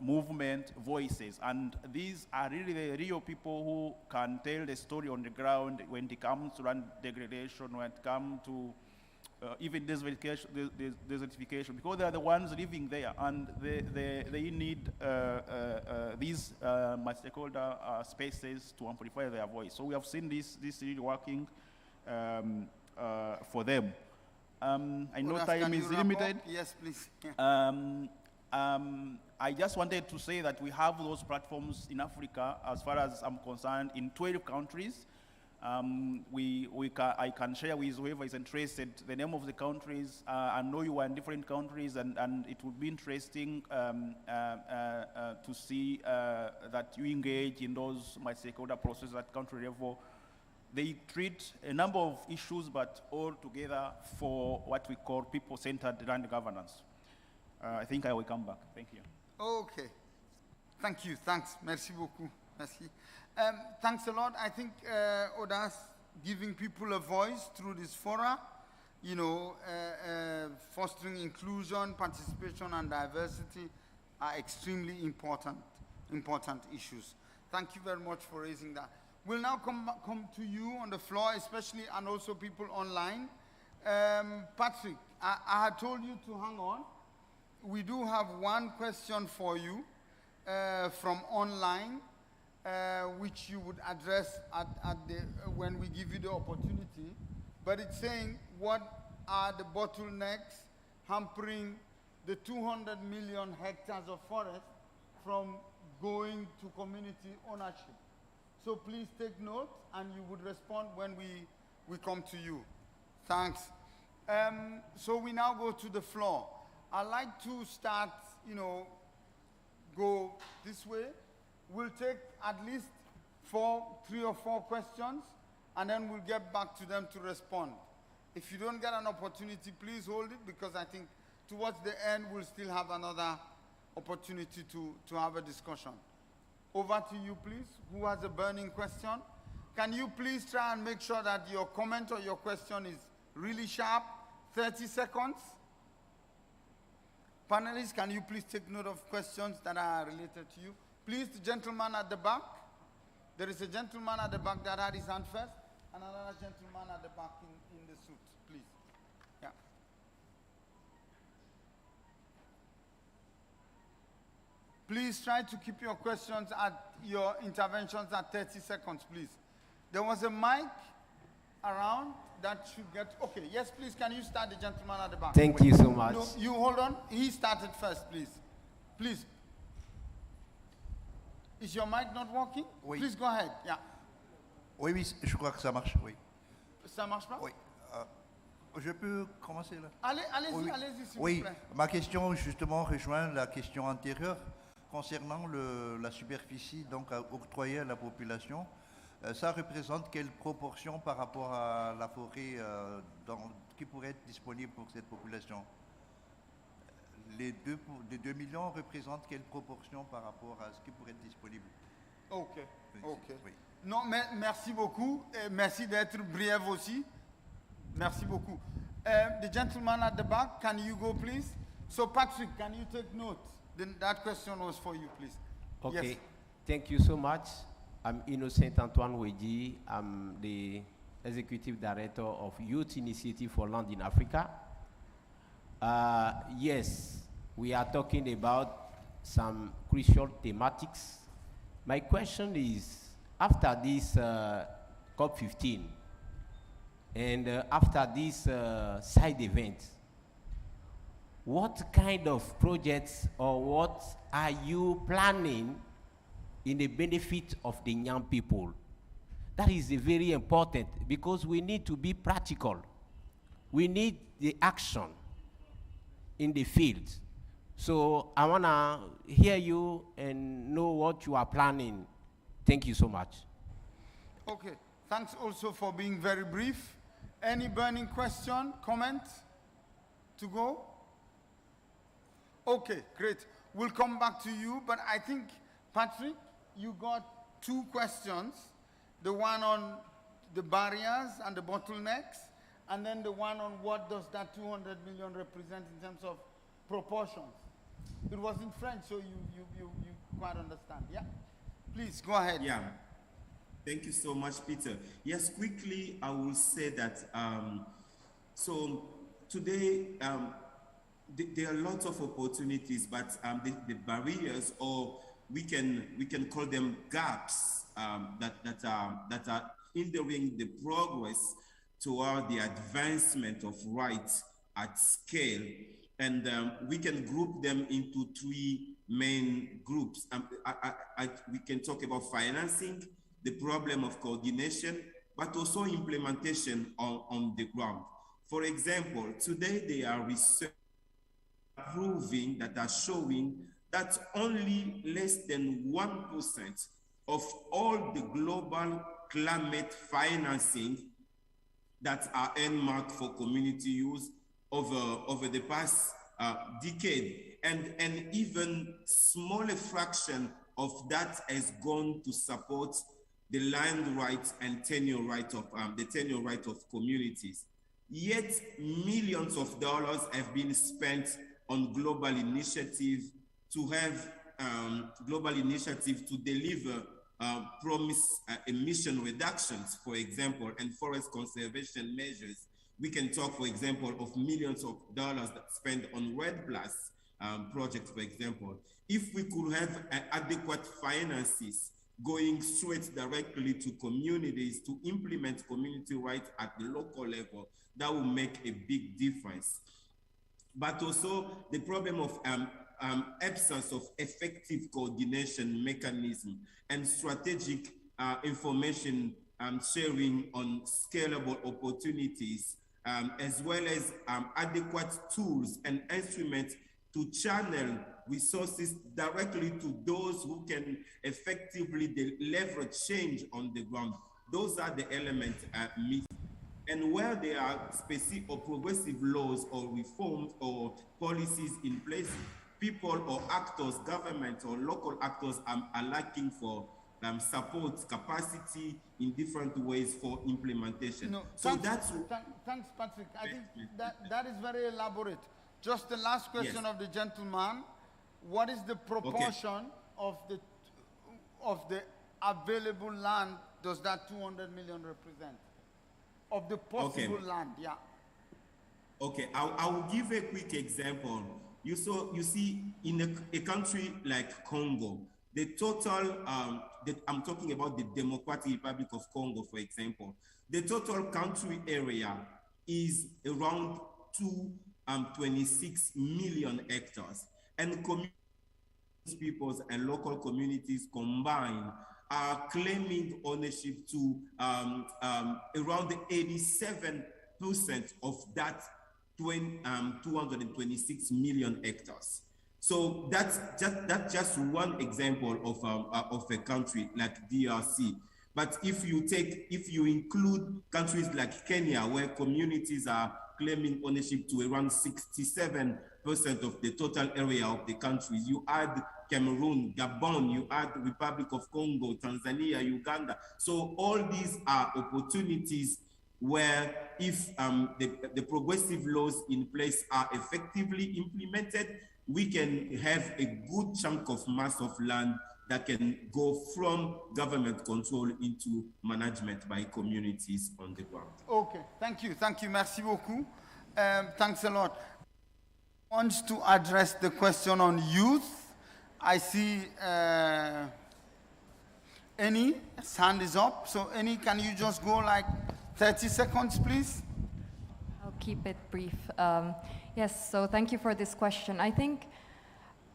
[SPEAKER 6] movement voices, and these are really the real people who can tell the story on the ground when it comes to land degradation, when it comes to even desertification, because they are the ones living there, and they need these stakeholder spaces to amplify their voice. So we have seen this really working for them. I know time is limited.
[SPEAKER 1] Yes, please.
[SPEAKER 6] I just wanted to say that we have those platforms in Africa, as far as I'm concerned, in 12 countries. I can share with whoever is interested the name of the countries. I know you are in different countries, and it would be interesting to see that you engage in those stakeholder processes at country level. They treat a number of issues, but all together for what we call people-centered land governance. I think I will come back. Thank you.
[SPEAKER 1] Okay. Thank you. Thanks. Merci beaucoup. Merci. Thanks a lot. I think Odas giving people a voice through this fora, you know, fostering inclusion, participation, and diversity are extremely important issues. Thank you very much for raising that. We'll now come to you on the floor, especially, and also people online. Patrick, I had told you to hang on. We do have one question for you from online, which you would address when we give you the opportunity. But it's saying, what are the bottlenecks hampering the 200 million hectares of forest from going to community ownership? So please take note, and you would respond when we come to you. Thanks. So we now go to the floor. I'd like to start, go this way. We'll take at least 3 or 4 questions, and then we'll get back to them to respond. If you don't get an opportunity, please hold it, because I think towards the end, we'll still have another opportunity to have a discussion. Over to you, please. Who has a burning question? Can you please try and make sure that your comment or your question is really sharp? 30 seconds. Panelists, can you please take note of questions that are related to you? Please, the gentleman at the back. There is a gentleman at the back that had his hand first, and another gentleman at the back in the suit, please. Yeah. Please try to keep your questions at your interventions at 30 seconds, please. There was a mic around that should get, okay, yes, please, can you start, the gentleman at the back?
[SPEAKER 7] Thank you so much.
[SPEAKER 1] No, you hold on. He started first, please. Please. Is your mic not working?
[SPEAKER 8] Oui.
[SPEAKER 1] Please go ahead. Yeah.
[SPEAKER 8] Oui, oui, je crois que ça marche, oui.
[SPEAKER 1] Ça marche pas?
[SPEAKER 8] Oui. Je peux commencer là?
[SPEAKER 1] Allez-y,
[SPEAKER 8] Oui, oui.
[SPEAKER 1] allez-y, s'il
[SPEAKER 8] Oui,
[SPEAKER 1] vous plaît.
[SPEAKER 8] ma question justement rejoint la question antérieure concernant la superficie donc octroyée à la population. Ça représente quelle proportion par rapport à la forêt qui pourrait être disponible pour cette population? Les 2 millions représentent quelle proportion par rapport à ce qui pourrait être disponible?
[SPEAKER 1] Ok, ok.
[SPEAKER 8] Oui.
[SPEAKER 1] Non, mais merci beaucoup. Et merci d'être bref aussi. Merci beaucoup. The gentleman at the back, can you go, please? So, Patrick, can you take note? That question was for you, please.
[SPEAKER 7] Okay,
[SPEAKER 1] Yes.
[SPEAKER 7] thank you so much. I'm Innocent Antoine Weji. I'm the Executive Director of Youth Initiative for Land in Africa. Yes, we are talking about some crucial thematics. My question is, after this COP15, and after this side event, what kind of projects or what are you planning in the benefit of the young people? That is very important because we need to be practical. We need the action in the field. So I want to hear you and know what you are planning. Thank you so much.
[SPEAKER 1] Okay, thanks also for being very brief. Any burning question, comment to go? Okay, great. We'll come back to you, but I think, Patrick, you got 2 questions. The one on the barriers and the bottlenecks, and then the one on what does that 200 million represent in terms of proportions. It was in French, so you quite understand, yeah? Please, go ahead.
[SPEAKER 5] Yeah. Thank you so much, Peter. Yes, quickly, I will say that, so today, there are lots of opportunities, but the barriers, or we can call them gaps, that are hindering the progress toward the advancement of rights at scale. And we can group them into 3 main groups. We can talk about financing, the problem of coordination, but also implementation on the ground. For example, today there are research proving that are showing that only less than 1% of all the global climate financing that are earmarked for community use over the past decade, and an even smaller fraction of that has gone to support the land rights and tenure right of the tenure right of communities. Yet millions of dollars have been spent on global initiative to have global initiative to deliver promise emission reductions, for example, and forest conservation measures. We can talk, for example, of millions of dollars that spent on red blast projects, for example. If we could have adequate finances going straight directly to communities to implement community rights at the local level, that will make a big difference. But also the problem of absence of effective coordination mechanism and strategic information sharing on scalable opportunities, as well as adequate tools and instruments to channel resources directly to those who can effectively leverage change on the ground. Those are the elements missing. And where there are specific or progressive laws or reforms or policies in place, people or actors, government or local actors are lacking for support, capacity in different ways for implementation.
[SPEAKER 1] No,
[SPEAKER 5] so
[SPEAKER 1] thanks, thanks, Patrick. I think that is very elaborate. Just the last question
[SPEAKER 5] Yes.
[SPEAKER 1] of the gentleman: what is the proportion of the available land does that 200 million represent? Of the possible land, yeah.
[SPEAKER 5] Okay, I will give a quick example You see, in a country like Congo, the total, I'm talking about the Democratic Republic of Congo, for example, the total country area is around 226 million hectares. And peoples and local communities combined are claiming ownership to around 87% of that 226 million hectares. So that's just one example of a country like DRC. But if you include countries like Kenya, where communities are claiming ownership to around 67% of the total area of the country, you add Cameroon, Gabon, you add Republic of Congo, Tanzania, Uganda. So all these are opportunities where if the progressive laws in place are effectively implemented, we can have a good chunk of mass of land that can go from government control into management by communities on the ground.
[SPEAKER 1] Okay, thank you, merci beaucoup. Thanks a lot. Wants to address the question on youth. I see Annie's hand is up. So Annie, can you just go like 30 seconds, please?
[SPEAKER 3] I'll keep it brief. Yes, so thank you for this question. I think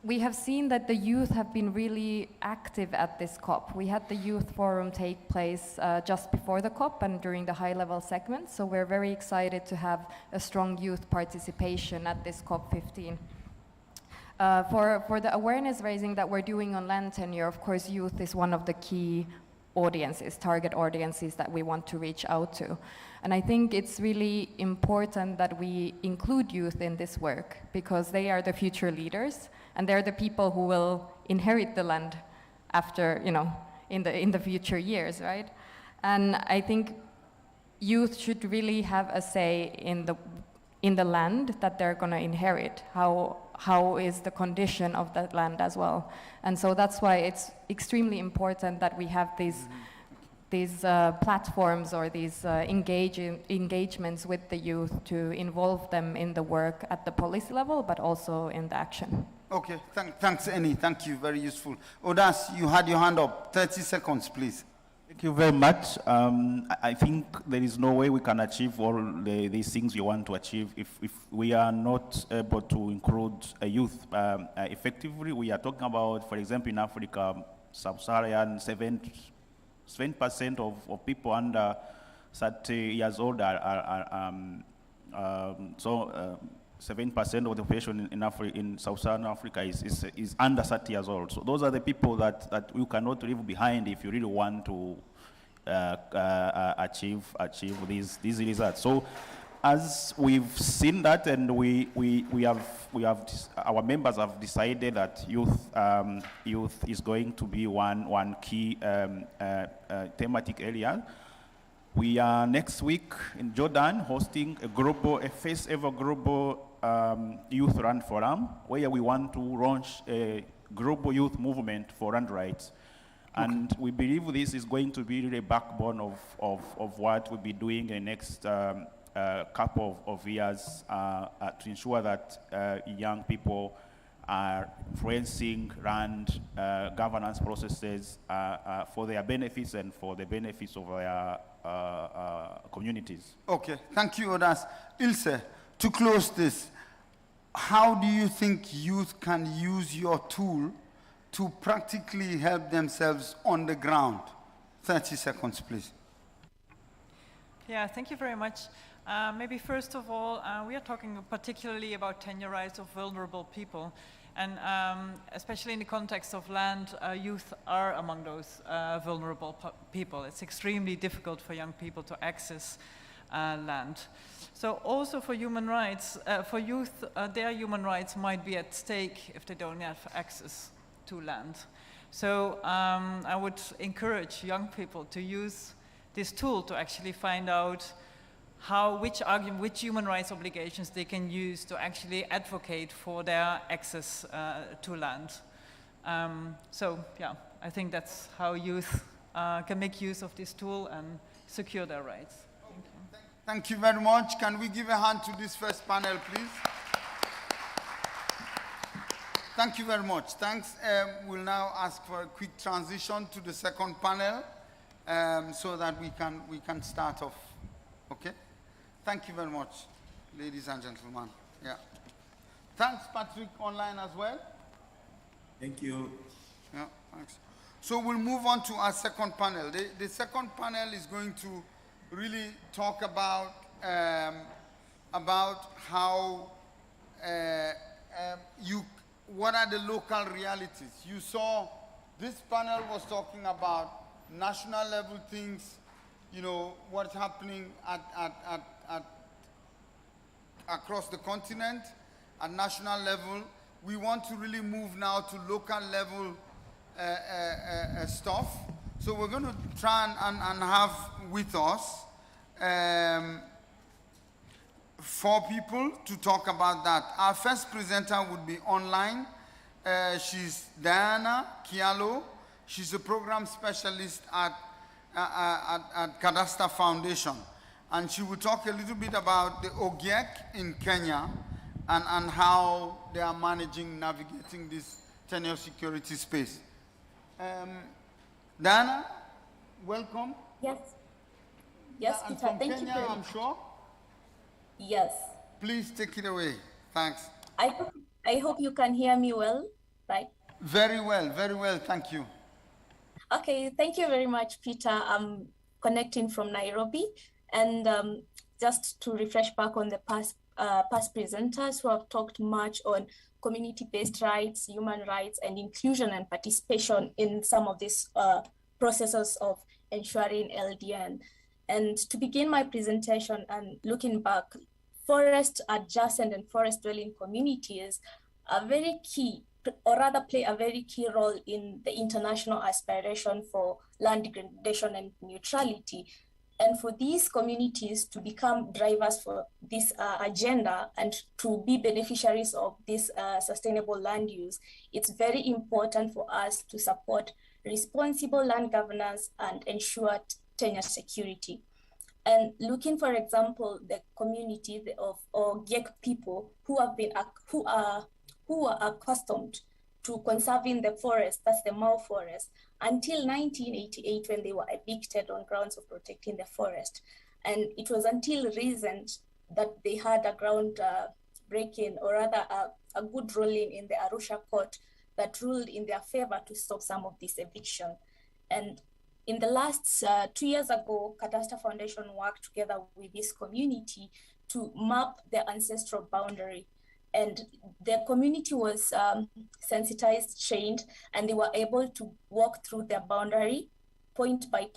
[SPEAKER 3] we have seen that the youth have been really active at this COP. We had the youth forum take place just before the COP and during the high-level segment, so we're very excited to have a strong youth participation at this COP15. For the awareness raising that we're doing on land tenure, of course, youth is one of the key audiences, target audiences that we want to reach out to. And I think it's really important that we include youth in this work because they are the future leaders and they're the people who will inherit the land after, in the future years, right? And I think youth should really have a say in the land that they're going to inherit. How is the condition of that land as well? And so that's why it's extremely important that we have these platforms or these engagements with the youth to involve them in the work at the policy level, but also in the action.
[SPEAKER 1] Okay, thanks Annie, thank you, very useful. Odas, you had your hand up, 30 seconds, please.
[SPEAKER 6] Thank you very much. I think there is no way we can achieve all these things we want to achieve if we are not able to include youth effectively. We are talking about, for example, in Africa, sub-Saharan 7% of people under 30 years old are 7% of the population in Sub-Saharan Africa is under 30 years old. So those are the people that you cannot leave behind if you really want to achieve these results. So as we've seen that, and our members have decided that youth is going to be one key thematic area. We are next week in Jordan hosting a first ever global youth land forum where we want to launch a global youth movement for land rights. And we believe this is going to be really a backbone of what we'll be doing in the next couple of years to ensure that young people are influencing land governance processes for their benefits and for the benefits of their communities.
[SPEAKER 1] Okay, thank you, Odas. Ilse, to close this, how do you think youth can use your tool to practically help themselves on the ground? 30 seconds, please.
[SPEAKER 4] Yeah, thank you very much. Maybe first of all, we are talking particularly about tenure rights of vulnerable people. And especially in the context of land, youth are among those vulnerable people. It's extremely difficult for young people to access land. So also for human rights, for youth, their human rights might be at stake if they don't have access to land. So I would encourage young people to use this tool to actually find out which human rights obligations they can use to actually advocate for their access to land. So yeah, I think that's how youth can make use of this tool and secure their rights. Thank you.
[SPEAKER 1] Thank you very much. Can we give a hand to this first panel, please? Thank you very much. Thanks. We'll now ask for a quick transition to the second panel so that we can start off. Okay? Thank you very much, ladies and gentlemen. Yeah. Thanks, Patrick, online as well.
[SPEAKER 5] Thank you.
[SPEAKER 1] Yeah, thanks. So we'll move on to our second panel. The second panel is going to really talk about how what are the local realities. You saw this panel was talking about national level things, you know, what's happening across the continent at national level. We want to really move now to local level stuff. So we're going to try and have with us 4 people to talk about that. Our first presenter would be online. She's Diana Kialo. She's a program specialist at Cadastre Foundation. And she will talk a little bit about the OGEC in Kenya and how they are navigating this tenure security space. Diana, welcome.
[SPEAKER 9] Yes. Yes,
[SPEAKER 1] And
[SPEAKER 9] Peter,
[SPEAKER 1] from
[SPEAKER 9] thank
[SPEAKER 1] Kenya,
[SPEAKER 9] you very
[SPEAKER 1] I'm
[SPEAKER 9] much.
[SPEAKER 1] sure.
[SPEAKER 9] Yes.
[SPEAKER 1] Please take it away. Thanks.
[SPEAKER 9] I hope you can hear me well, right?
[SPEAKER 1] Very well, thank you.
[SPEAKER 9] Okay, thank you very much, Peter. I'm connecting from Nairobi, and just to refresh back on the past presenters who have talked much on community-based rights, human rights, and inclusion and participation in some of these processes of ensuring LDN. And to begin my presentation and looking back, forest adjacent and forest dwelling communities are very key, or rather play a very key role in the international aspiration for land degradation and neutrality. And for these communities to become drivers for this agenda and to be beneficiaries of this sustainable land use, it's very important for us to support responsible land governance and ensure tenure security. And looking, for example, the community of GEC people who are accustomed to conserving the forest, that's the Mau forest, until 1988 when they were evicted on grounds of protecting the forest. And it was until recent that they had a ground breaking, or rather a good ruling in the Arusha court that ruled in their favor to stop some of this eviction. And in the last 2 years ago, Cadastre Foundation worked together with this community to map their ancestral boundary. And the community was sensitized, trained, and they were able to walk through their boundary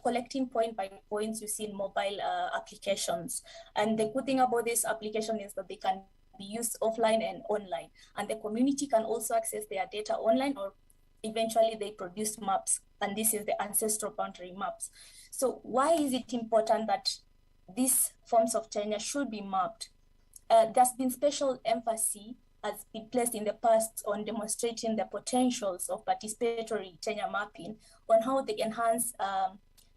[SPEAKER 9] collecting point by points using mobile applications. And the good thing about this application is that they can be used offline and online. And the community can also access their data online, or eventually they produce maps. And this is the ancestral boundary maps. So why is it important that these forms of tenure should be mapped? There's been special emphasis has been placed in the past on demonstrating the potentials of participatory tenure mapping, on how they enhance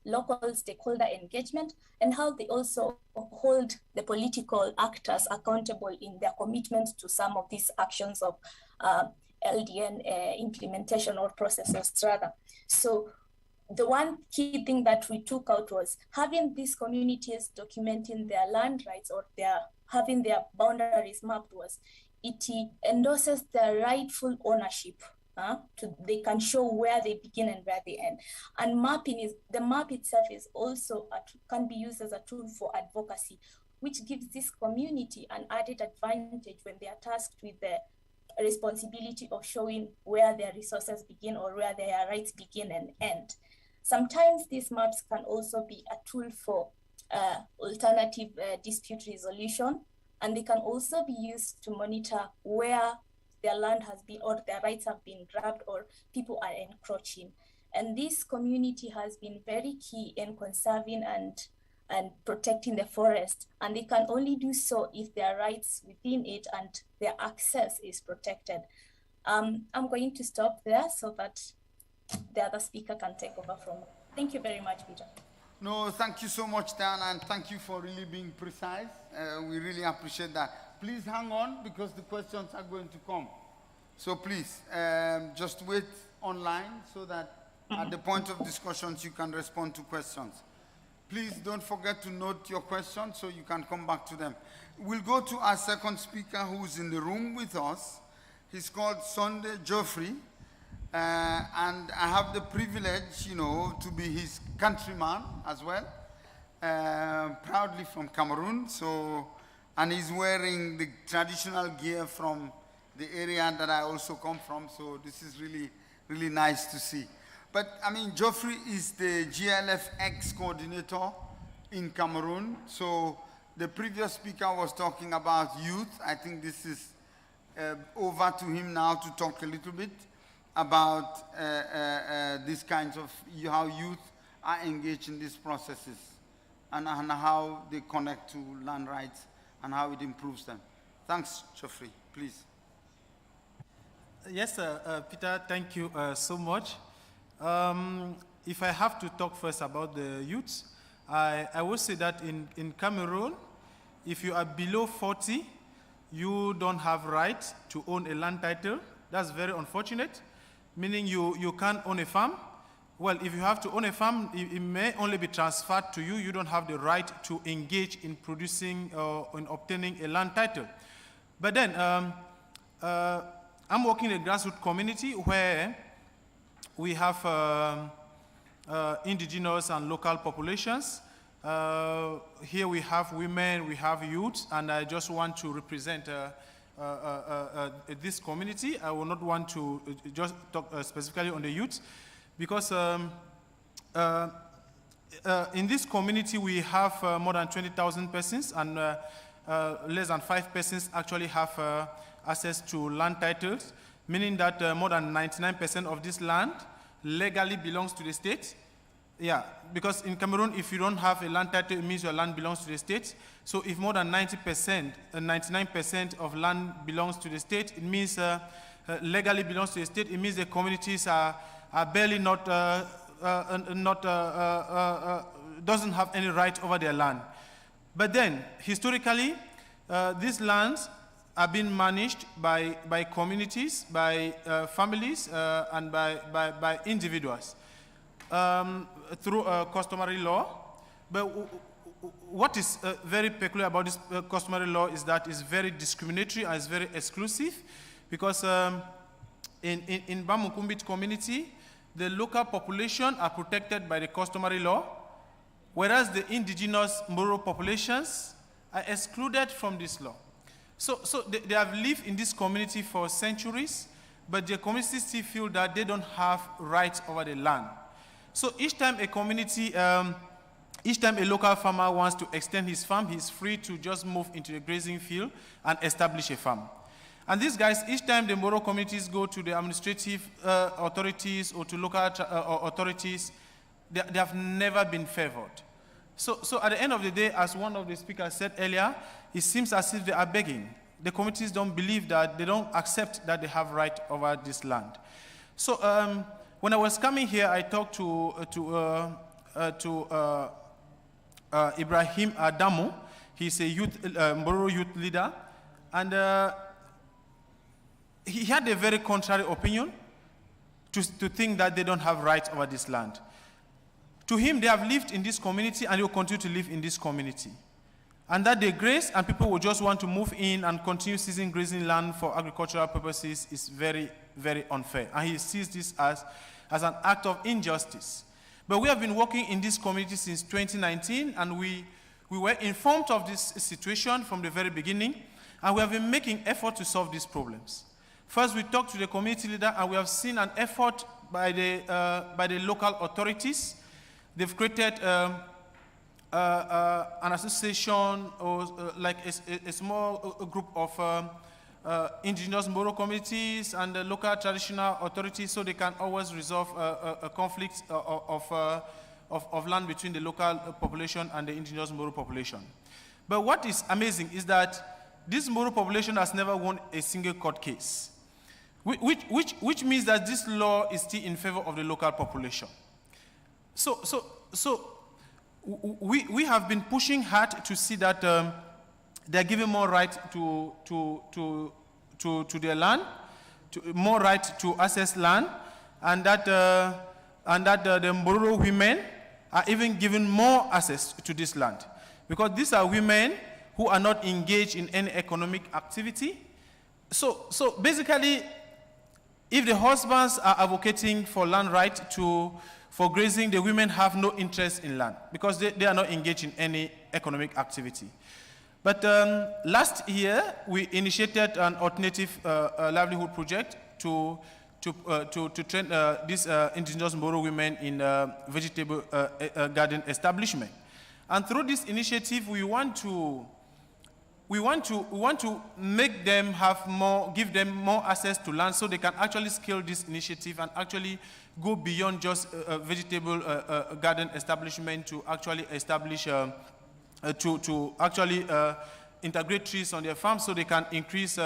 [SPEAKER 9] local stakeholder engagement, and how they also hold the political actors accountable in their commitment to some of these actions of LDN implementation or processes rather. So the one key thing that we took out was having these communities documenting their land rights, or having their boundaries mapped, was it endorses their rightful ownership. They can show where they begin and where they end. And the map itself is also can be used as a tool for advocacy, which gives this community an added advantage when they are tasked with the responsibility of showing where their resources begin or where their rights begin and end. Sometimes these maps can also be a tool for alternative dispute resolution, and they can also be used to monitor where their land has been, or their rights have been grabbed, or people are encroaching. And this community has been very key in conserving and protecting the forest, and they can only do so if their rights within it and their access is protected. I'm going to stop there so that the other speaker can take over from me. Thank you very much, Peter.
[SPEAKER 1] No, thank you so much, Dan, and thank you for really being precise. We really appreciate that. Please hang on, because the questions are going to come. So please, just wait online so that at the point of discussions you can respond to questions. Please don't forget to note your questions so you can come back to them. We'll go to our second speaker who's in the room with us. He's called Sunday Joffrey. And I have the privilege, to be his countryman as well, proudly from Cameroon. And he's wearing the traditional gear from the area that I also come from. So this is really, really nice to see. But I mean, Joffrey is the GLF ex-coordinator in Cameroon. So the previous speaker was talking about youth. I think this is over to him now to talk a little bit about these kinds of, how youth are engaged in these processes and how they connect to land rights and how it improves them. Thanks, Joffrey, please.
[SPEAKER 10] Yes, Peter, thank you so much. If I have to talk first about the youths, I would say that in Cameroon, if you are below 40, you don't have right to own a land title. That's very unfortunate, meaning you can't own a farm. Well, if you have to own a farm, it may only be transferred to you. You don't have the right to engage in producing or in obtaining a land title. But then, I'm working in a grassroots community where we have indigenous and local populations. Here we have women, we have youth, and I just want to represent this community. I will not want to just talk specifically on the youth, because in this community we have more than 20,000 persons, and less than 5 persons actually have access to land titles, meaning that more than 99% of this land legally belongs to the state. Yeah, because in Cameroon, if you don't have a land title, it means your land belongs to the state. So if more than 90%, 99% of land belongs to the state, it means legally belongs to the state. It means the communities are barely doesn't have any right over their land. But then, historically, these lands are being managed by communities, by families, and by individuals through customary law. But what is very peculiar about this customary law is that it's very discriminatory and it's very exclusive, because in Bamukumbit community, the local population are protected by the customary law, whereas the indigenous Moro populations are excluded from this law. So they have lived in this community for centuries, but the community still feel that they don't have rights over the land. So each time a community, each time a local farmer wants to extend his farm, he's free to just move into the grazing field and establish a farm. And these guys, each time the Moro communities go to the administrative authorities or to local authorities, they have never been favored. So at the end of the day, as one of the speakers said earlier, it seems as if they are begging. The communities don't believe that, they don't accept that they have right over this land. So when I was coming here, I talked to Ibrahim Adamu. He's a Moro youth leader, and he had a very contrary opinion to think that they don't have rights over this land. To him, they have lived in this community and they will continue to live in this community. And that they graze and people will just want to move in and continue seizing grazing land for agricultural purposes is very, very unfair. And he sees this as an act of injustice. But we have been working in this community since 2019, and we were informed of this situation from the very beginning, and we have been making effort to solve these problems. First, we talked to the community leader, and we have seen an effort by the local authorities. They've created an association or like a small group of indigenous Moro communities and the local traditional authorities, so they can always resolve a conflict of land between the local population and the indigenous Moro population. But what is amazing is that this Moro population has never won a single court case, which means that this law is still in favor of the local population. So we have been pushing hard to see that they're giving more right to their land, more right to access land, and that the Mbororo women are even given more access to this land, because these are women who are not engaged in any economic activity. So basically, if the husbands are advocating for land right for grazing, the women have no interest in land because they are not engaged in any economic activity. But last year, we initiated an alternative livelihood project to train these indigenous Moro women in vegetable garden establishment. And through this initiative, we want to make them give them more access to land so they can actually scale this initiative and actually go beyond just vegetable garden establishment to actually establish, integrate trees on their farm so they can increase,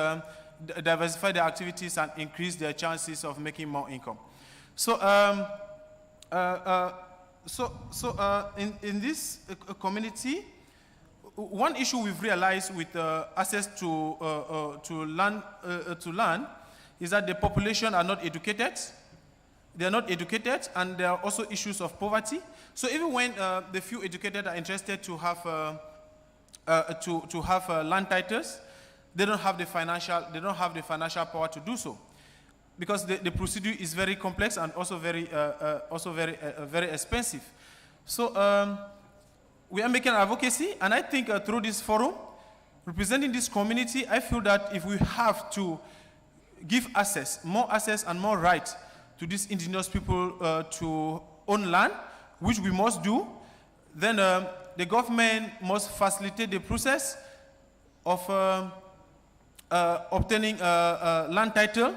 [SPEAKER 10] diversify their activities and increase their chances of making more income. So, in this community, one issue we've realized with access to land is that the population are not educated. They are not educated, and there are also issues of poverty. So even when the few educated are interested to have land titles, they don't have the financial power to do so, because the procedure is very complex and also very expensive. So we are making advocacy, and I think through this forum, representing this community, I feel that if we have to give more access and more right to these indigenous people to own land, which we must do, then the government must facilitate the process of obtaining land title.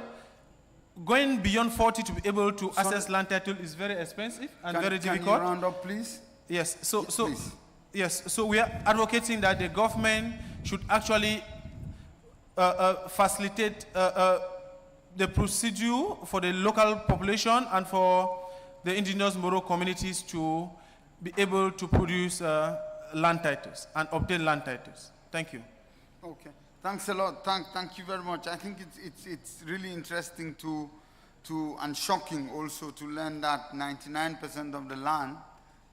[SPEAKER 10] Going beyond 40 to be able to access land title is very expensive and very difficult.
[SPEAKER 1] Can you round up, please?
[SPEAKER 10] Yes.
[SPEAKER 1] Please.
[SPEAKER 10] Yes. So we are advocating that the government should actually facilitate the procedure for the local population and for the indigenous Moro communities to be able to produce land titles and obtain land titles. Thank you.
[SPEAKER 1] Okay. Thanks a lot. Thank you very much. I think it's really interesting and shocking also to learn that 99% of the land,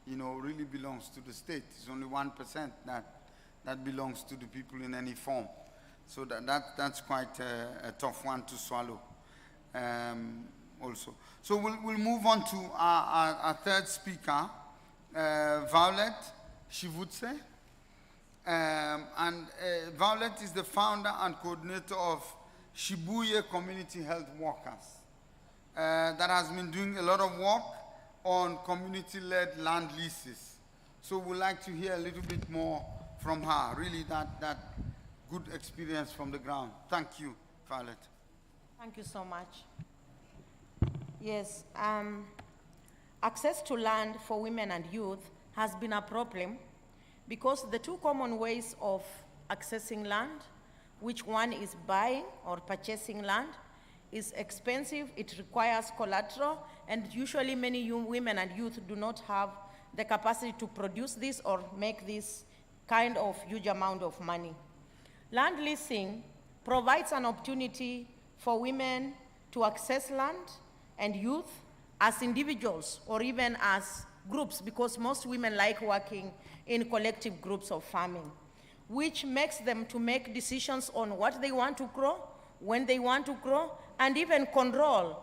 [SPEAKER 1] really belongs to the state. It's only 1% that belongs to the people in any form. So that's quite a tough one to swallow. Also. So we'll move on to our third speaker, Violet Shivutse. Violet is the founder and coordinator of Shibuya Community Health Workers that has been doing a lot of work on community-led land leases. So we'd like to hear a little bit more from her, really that good experience from the ground. Thank you, Violet.
[SPEAKER 11] Thank you so much. Yes, access to land for women and youth has been a problem because the two common ways of accessing land, which one is buying or purchasing land, is expensive, it requires collateral, and usually many women and youth do not have the capacity to produce this or make this kind of huge amount of money. Land leasing provides an opportunity for women to access land and youth as individuals or even as groups, because most women like working in collective groups of farming, which makes them to make decisions on what they want to grow, when they want to grow, and even control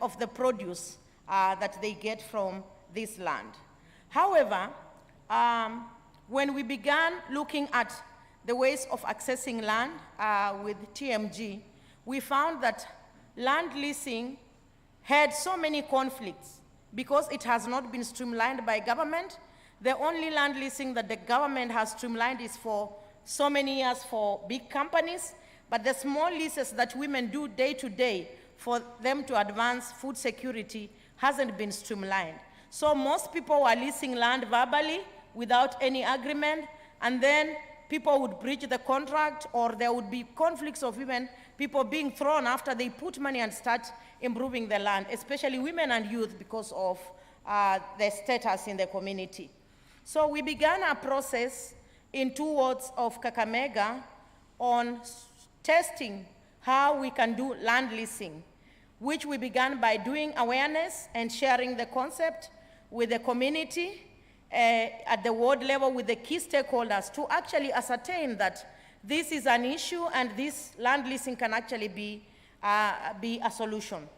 [SPEAKER 11] of the produce that they get from this land. However, when we began looking at the ways of accessing land with TMG, we found that land leasing had so many conflicts because it has not been streamlined by government. The only land leasing that the government has streamlined is for so many years for big companies, but the small leases that women do day to day for them to advance food security hasn't been streamlined. So most people were leasing land verbally without any agreement, and then people would breach the contract, or there would be conflicts of even people being thrown after they put money and start improving the land, especially women and youth because of their status in the community. So we began a process in 2 wards of Kakamega on testing how we can do land leasing which we began by doing awareness and sharing the concept with the community at the ward level with the key stakeholders to actually ascertain that this is an issue and this land leasing can actually be a solution.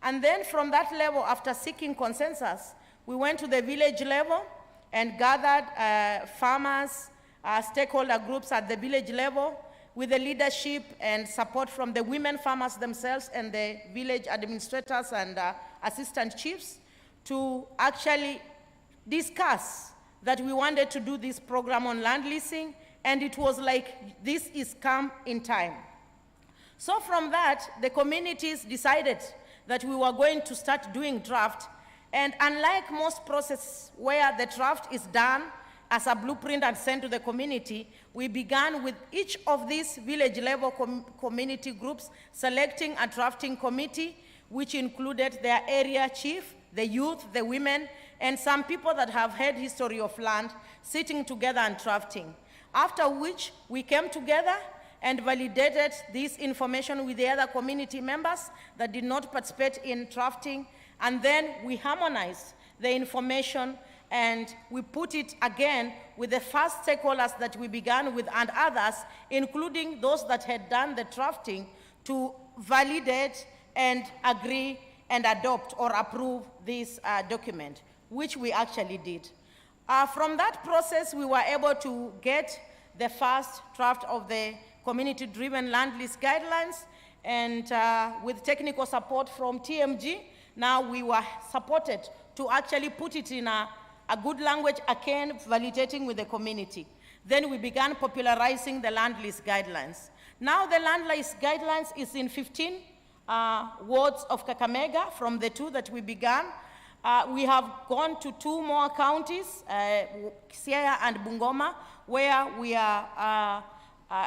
[SPEAKER 11] And then from that level, after seeking consensus, we went to the village level and gathered farmers, stakeholder groups at the village level with the leadership and support from the women farmers themselves and the village administrators and assistant chiefs to actually discuss that we wanted to do this program on land leasing, and it was like, this is come in time. So from that, the communities decided that we were going to start doing draft, and unlike most processes where the draft is done as a blueprint and sent to the community, we began with each of these village level community groups selecting a drafting committee, which included their area chief, the youth, the women, and some people that have had history of land sitting together and drafting. After which we came together and validated this information with the other community members that did not participate in drafting, and then we harmonized the information and we put it again with the first stakeholders that we began with and others, including those that had done the drafting, to validate and agree and adopt or approve this document, which we actually did. From that process, we were able to get the first draft of the community-driven land lease guidelines, and with technical support from TMG, now we were supported to actually put it in a good language, again, validating with the community. Then we began popularizing the land lease guidelines. Now the land lease guidelines is in 15 wards of Kakamega from the 2 that we began. We have gone to 2 more counties, Siaya and Bungoma, where we are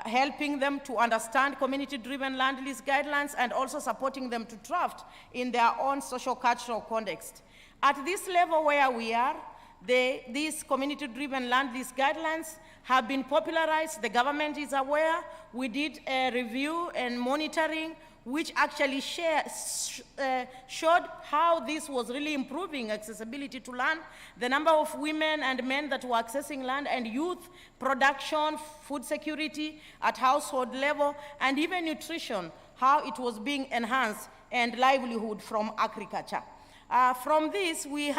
[SPEAKER 11] helping them to understand community-driven land lease guidelines and also supporting them to draft in their own social-cultural context. At this level where we are, these community-driven land lease guidelines have been popularized. The government is aware. We did a review and monitoring, which actually showed how this was really improving accessibility to land, the number of women and men that were accessing land, and youth production, food security at household level, and even nutrition, how it was being enhanced, and livelihood from agriculture. From this, we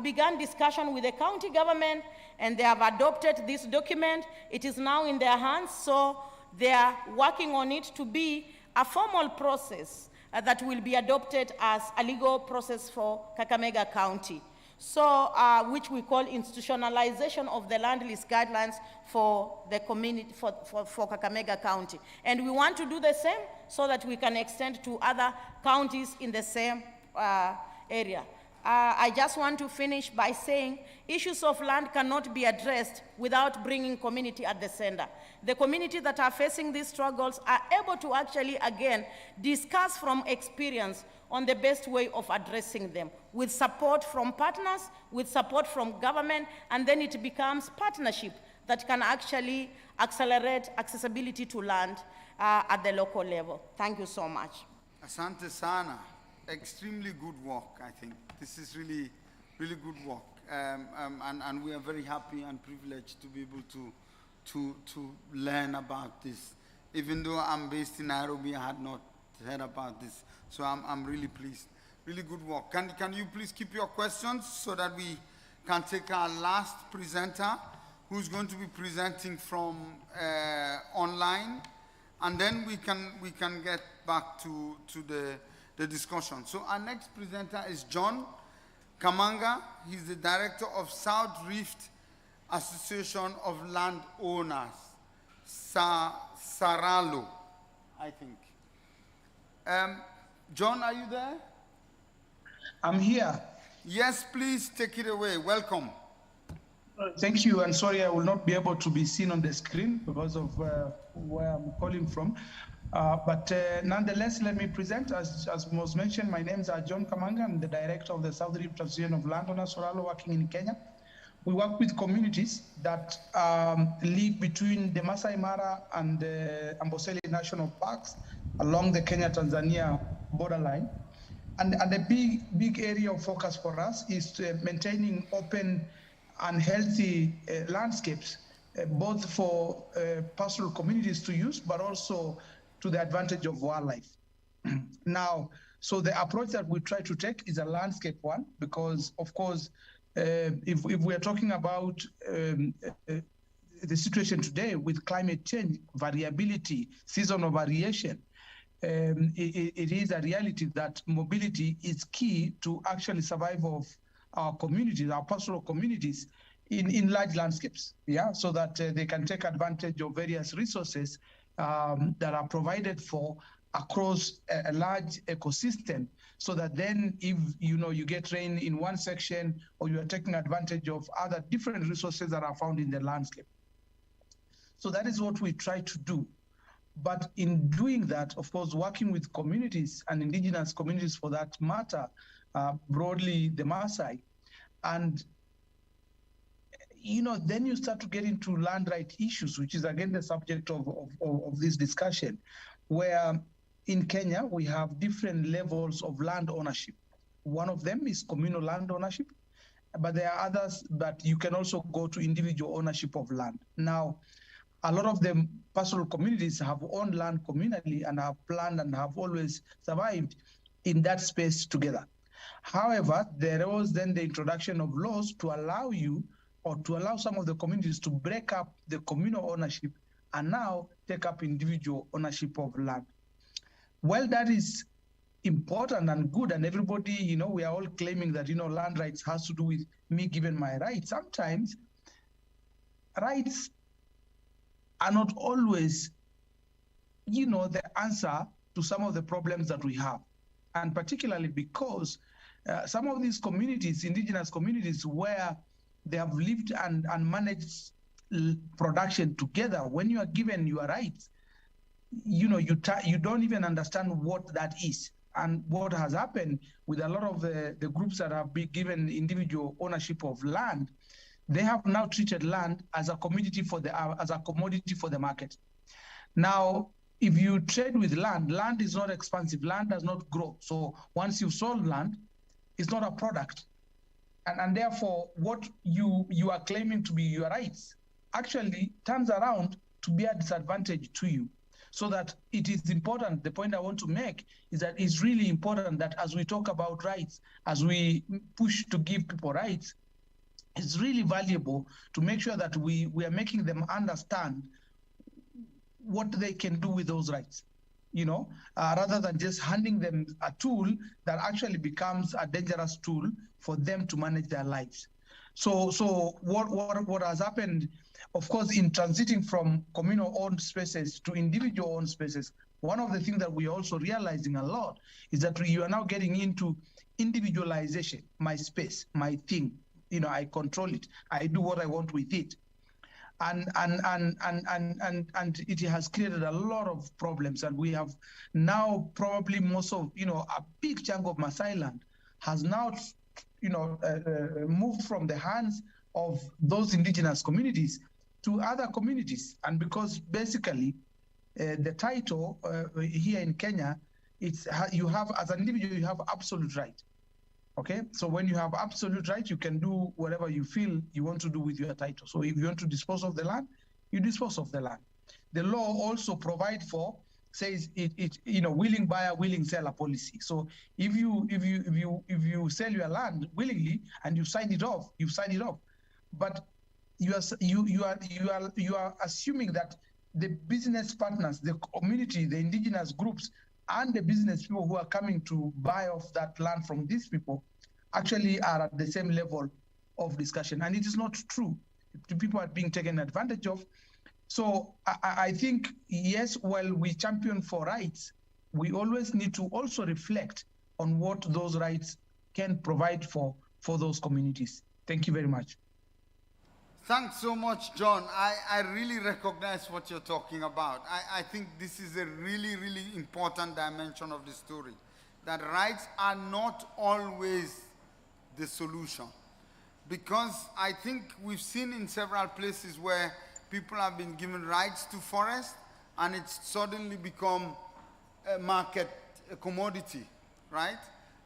[SPEAKER 11] began discussion with the county government, and they have adopted this document. It is now in their hands, so they are working on it to be a formal process that will be adopted as a legal process for Kakamega County. So, which we call institutionalization of the land lease guidelines for the community, for Kakamega County. And we want to do the same so that we can extend to other counties in the same area. I just want to finish by saying issues of land cannot be addressed without bringing community at the center. The community that are facing these struggles are able to actually, again, discuss from experience on the best way of addressing them, with support from partners, with support from government, and then it becomes partnership that can actually accelerate accessibility to land at the local level. Thank you so much. Asante sana.
[SPEAKER 1] Extremely good work, I think. This is really, really good work. And we are very happy and privileged to be able to learn about this. Even though I'm based in Nairobi, I had not heard about this. So I'm really pleased. Really good work. Can you please keep your questions so that we can take our last presenter, who's going to be presenting from online, and then we can get back to the discussion. So our next presenter is John Kamanga. He's the director of South Rift Association of Landowners, Saralo, I think. John, are you there?
[SPEAKER 12] I'm here.
[SPEAKER 1] Yes, please take it away. Welcome.
[SPEAKER 12] Thank you, and sorry I will not be able to be seen on the screen because of where I'm calling from. But nonetheless, let me present, as was mentioned, my name is John Kamanga. I'm the director of the South Rift Association of Landowners, Soralo, working in Kenya. We work with communities that live between the Masai Mara and the Amboseli National Parks along the Kenya-Tanzania borderline. And the big area of focus for us is maintaining open and healthy landscapes, both for pastoral communities to use, but also to the advantage of wildlife. Now, so the approach that we try to take is a landscape one, because of course, if we are talking about the situation today with climate change, variability, seasonal variation, it is a reality that mobility is key to actually survive of our communities, our pastoral communities in large landscapes, yeah, so that they can take advantage of various resources that are provided for across a large ecosystem, so that then if you get rain in one section, or you are taking advantage of other different resources that are found in the landscape. So that is what we try to do. But in doing that, of course, working with communities and indigenous communities for that matter, broadly the Maasai, and then you start to get into land right issues, which is again the subject of this discussion, where in Kenya we have different levels of land ownership. One of them is communal land ownership, but there are others that you can also go to individual ownership of land. Now, a lot of the pastoral communities have owned land communally and have planned and have always survived in that space together. However, there was then the introduction of laws to allow you, or to allow some of the communities to break up the communal ownership and now take up individual ownership of land. Well, that is important and good, and everybody, we are all claiming that, land rights has to do with me giving my rights. Sometimes rights are not always, the answer to some of the problems that we have. And particularly because some of these communities, indigenous communities, where they have lived and managed production together, when you are given your rights, you don't even understand what that is. And what has happened with a lot of the groups that have been given individual ownership of land, they have now treated land as a commodity for the market. Now, if you trade with land, land is not expensive, land does not grow. So once you've sold land, it's not a product. And therefore, what you are claiming to be your rights actually turns around to be a disadvantage to you. So that it is important, the point I want to make is that it's really important that as we talk about rights, as we push to give people rights, it's really valuable to make sure that we are making them understand what they can do with those rights, rather than just handing them a tool that actually becomes a dangerous tool for them to manage their lives. So what has happened, of course, in transiting from communal-owned spaces to individual-owned spaces, one of the things that we're also realizing a lot is that you are now getting into individualization. My space, my thing, I control it. I do what I want with it. And it has created a lot of problems. And we have now probably most of, a big chunk of Maasai land has now, moved from the hands of those indigenous communities to other communities. And because basically the title here in Kenya, you have, as an individual, you have absolute right. Okay, so when you have absolute right, you can do whatever you feel you want to do with your title. So if you want to dispose of the land, you dispose of the land. The law also provides for, says willing buyer, willing seller policy. So if you sell your land willingly and you sign it off, you sign it off. But you are assuming that the business partners, the community, the indigenous groups, and the business people who are coming to buy off that land from these people actually are at the same level of discussion. And it is not true. The people are being taken advantage of. So I think, yes, while we champion for rights, we always need to also reflect on what those rights can provide for those communities. Thank you very much.
[SPEAKER 1] Thanks so much, John. I really recognize what you're talking about. I think this is a really, really important dimension of the story, that rights are not always the solution. Because I think we've seen in several places where people have been given rights to forest and it's suddenly become a market a commodity, right?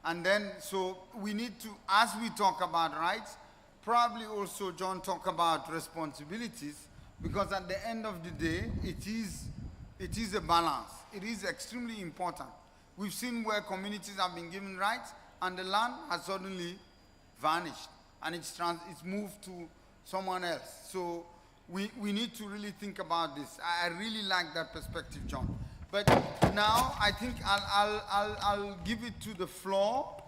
[SPEAKER 1] And then, so we need to, as we talk about rights, probably also John talk about responsibilities, because at the end of the day, it is a balance. It is extremely important. We've seen where communities have been given rights and the land has suddenly vanished and it's moved to someone else. So we need to really think about this. I really like that perspective, John. But now I think I'll give it to the floor,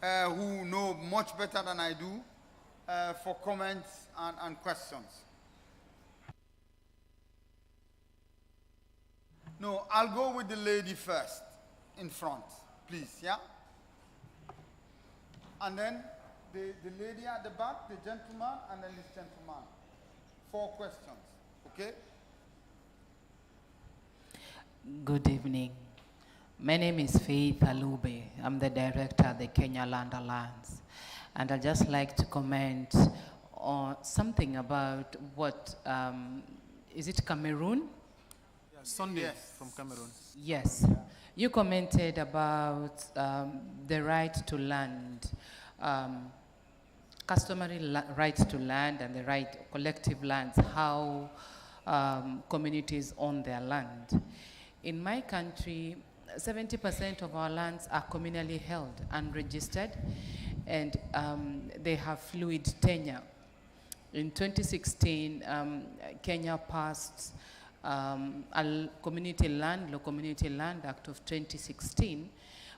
[SPEAKER 1] who know much better than I do, for comments and questions. No, I'll go with the lady first, in front, please, yeah? And then the lady at the back, the gentleman, and then this gentleman. 4 questions, okay?
[SPEAKER 13] Good evening. My name is Faith Alube. I'm the director at the Kenya Land Alliance. And I'd just like to comment on something about what, is it Cameroon?
[SPEAKER 10] Yeah, Sunday, yes. From Cameroon.
[SPEAKER 13] Yes. You commented about the right to land, customary rights to land and the right collective lands, how communities own their land. In my country, 70% of our lands are communally held, unregistered, and they have fluid tenure. In 2016, Kenya passed a Community Land, Law Community Land Act of 2016,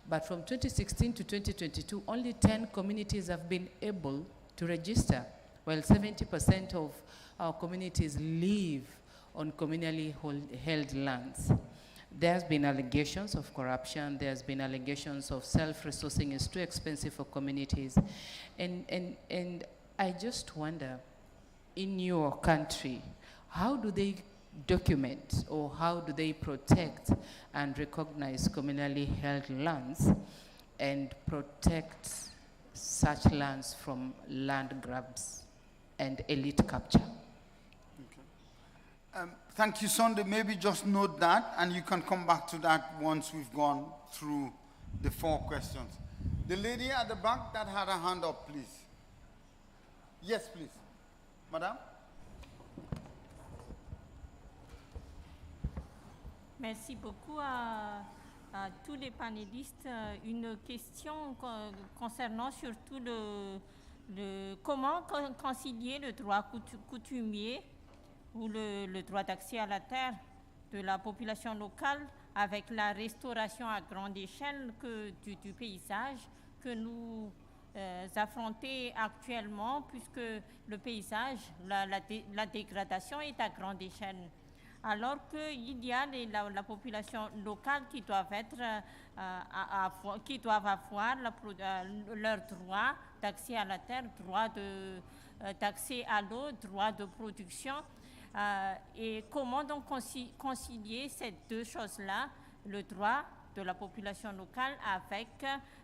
[SPEAKER 13] but from 2016 to 2022, only 10 communities have been able to register, while 70% of our communities live on communally held lands. There's been allegations of corruption, there's been allegations of self-resourcing is too expensive for communities. And I just wonder, in your country, how do they document or how do they protect and recognize communally held lands and protect such lands from land grabs and elite capture?
[SPEAKER 1] Thank you, Sunday. Maybe just note that, and you can come back to that once we've gone through the 4 questions. The lady at the back that had her hand up, please. Yes, please. Madame?
[SPEAKER 14] Merci beaucoup à tous les panélistes. Une question concernant surtout comment concilier le droit coutumier ou le droit d'accès à la terre de la population locale avec la restauration à grande échelle du paysage que nous affrontons actuellement, puisque le paysage, la dégradation est à grande échelle. Alors qu'il y a la population locale qui doivent avoir leur droit d'accès à la terre, droit d'accès à l'eau, droit de production. Et comment donc concilier ces 2 choses-là, le droit de la population locale avec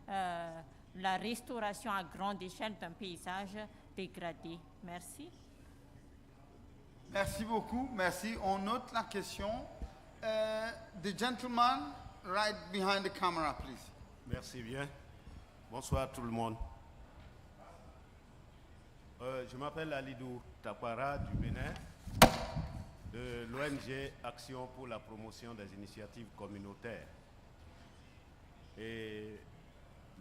[SPEAKER 14] la restauration à grande échelle d'un paysage dégradé? Merci.
[SPEAKER 1] Merci beaucoup, merci. On note la question. The gentleman right behind the camera, please.
[SPEAKER 15] Merci bien. Bonsoir tout le monde. Je m'appelle Alidou Takwara du Bénin, de l'ONG Action pour la promotion des initiatives communautaires. Et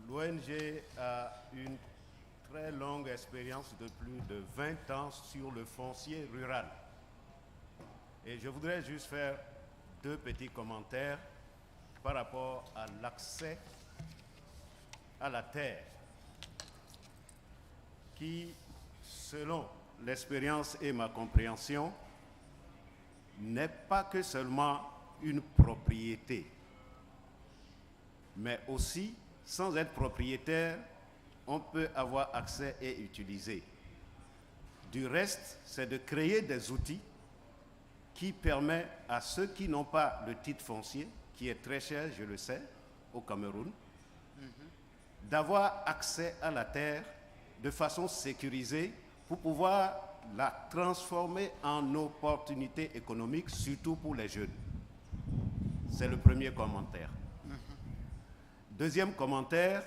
[SPEAKER 15] l'ONG a une très longue expérience de plus de 20 ans sur le foncier rural. Et je voudrais juste faire 2 petits commentaires par rapport à l'accès à la terre, qui, selon l'expérience et ma compréhension, n'est pas que seulement une propriété, mais aussi, sans être propriétaire, on peut avoir accès et utiliser. Du reste, c'est de créer des outils qui permettent à ceux qui n'ont pas le titre foncier, qui est très cher, je le sais, au Cameroun, d'avoir accès à la terre de façon sécurisée pour pouvoir la transformer en opportunité économique, surtout pour les jeunes. C'est le premier commentaire. Deuxième commentaire,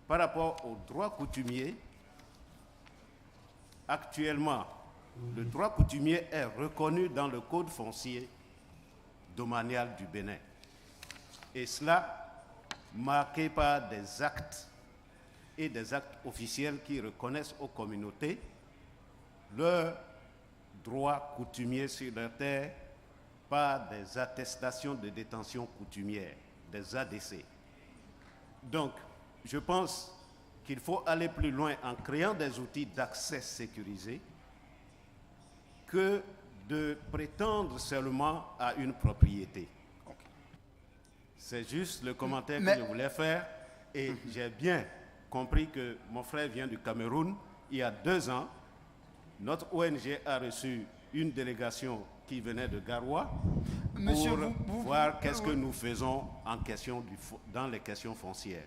[SPEAKER 15] par rapport au droit coutumier, actuellement, le droit coutumier est reconnu dans le Code foncier domanial du Bénin. Et cela marqué par des actes et des actes officiels qui reconnaissent aux communautés leurs droits coutumiers sur leur terre par des attestations de détention coutumière, des ADC. Donc, je pense qu'il faut aller plus loin en créant des outils d'accès sécurisés que de prétendre seulement à une propriété. C'est juste le commentaire que je voulais faire et j'ai bien compris que mon frère vient du Cameroun. Il y a 2 ans, notre ONG a reçu une délégation qui venait de Garoua pour voir qu'est-ce que nous faisons en question dans les questions foncières.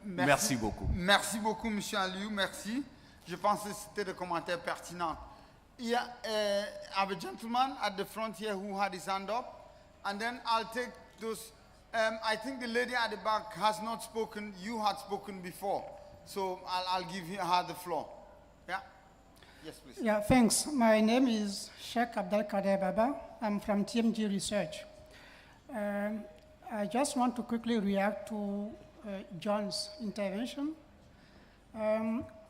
[SPEAKER 15] Merci beaucoup.
[SPEAKER 1] Merci beaucoup, M. Aliou, merci. Je pense que c'était des commentaires pertinents. Il y a a gentleman at the front here who had his hand up, and then I'll take those. I think the lady at the back has not spoken. You had spoken before, so I'll give her the floor. Yeah? Yes, please.
[SPEAKER 16] Yeah, thanks. My name is Sheikh Abdelkader Baba. I'm from TMG Research. I just want to quickly react to John's intervention.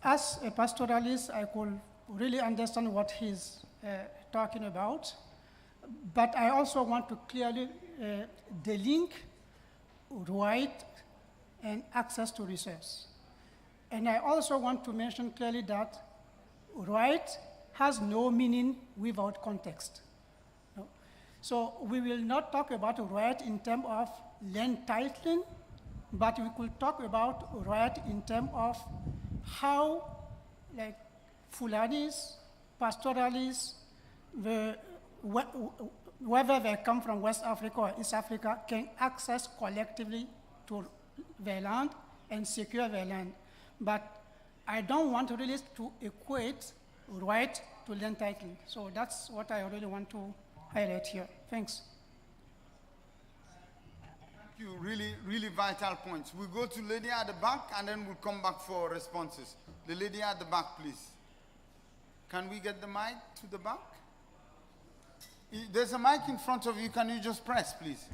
[SPEAKER 16] As a pastoralist, I could really understand what he's talking about, but I also want to clearly delink right and access to resource. And I also want to mention clearly that right has no meaning without context. No. So we will not talk about right in terms of land titling, but we could talk about right in terms of how, like, Fulanis, pastoralists, whether they come from West Africa or East Africa, can access collectively to their land and secure their land. But I don't want really to equate right to land titling. So that's what I really want to highlight here. Thanks.
[SPEAKER 1] Thank you. Really, really vital points. We'll go to lady at the back and then we'll come back for responses. The lady at the back, please. Can we get the mic to the back? There's a mic in front of you. Can you just press, please?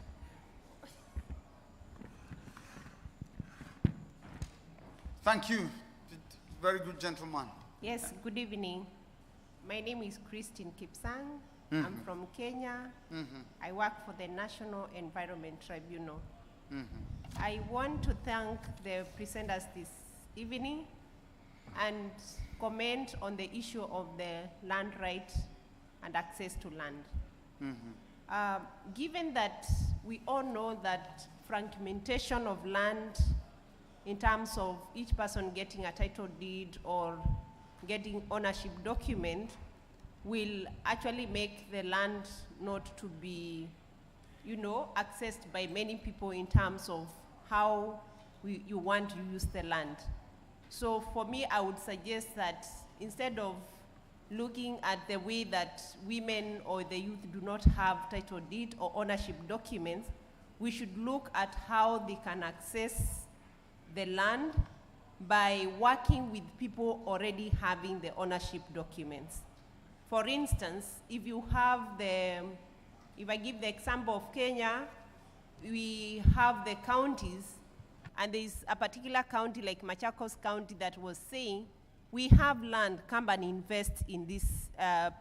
[SPEAKER 1] Thank you. Very good, gentleman.
[SPEAKER 17] Yes, good evening. My name is Christine Kipsan. I'm from Kenya. I work for the National Environment Tribunal. I want to thank the presenters this evening and comment on the issue of the land right and access to land. Given that we all know that fragmentation of land in terms of each person getting a title deed or getting ownership document will actually make the land not to be, accessed by many people in terms of how you want to use the land. So for me, I would suggest that instead of looking at the way that women or the youth do not have title deed or ownership documents, we should look at how they can access the land by working with people already having the ownership documents. For instance, if I give the example of Kenya, we have the counties, and there's a particular county like Machakos County that was saying, we have land, come and invest in this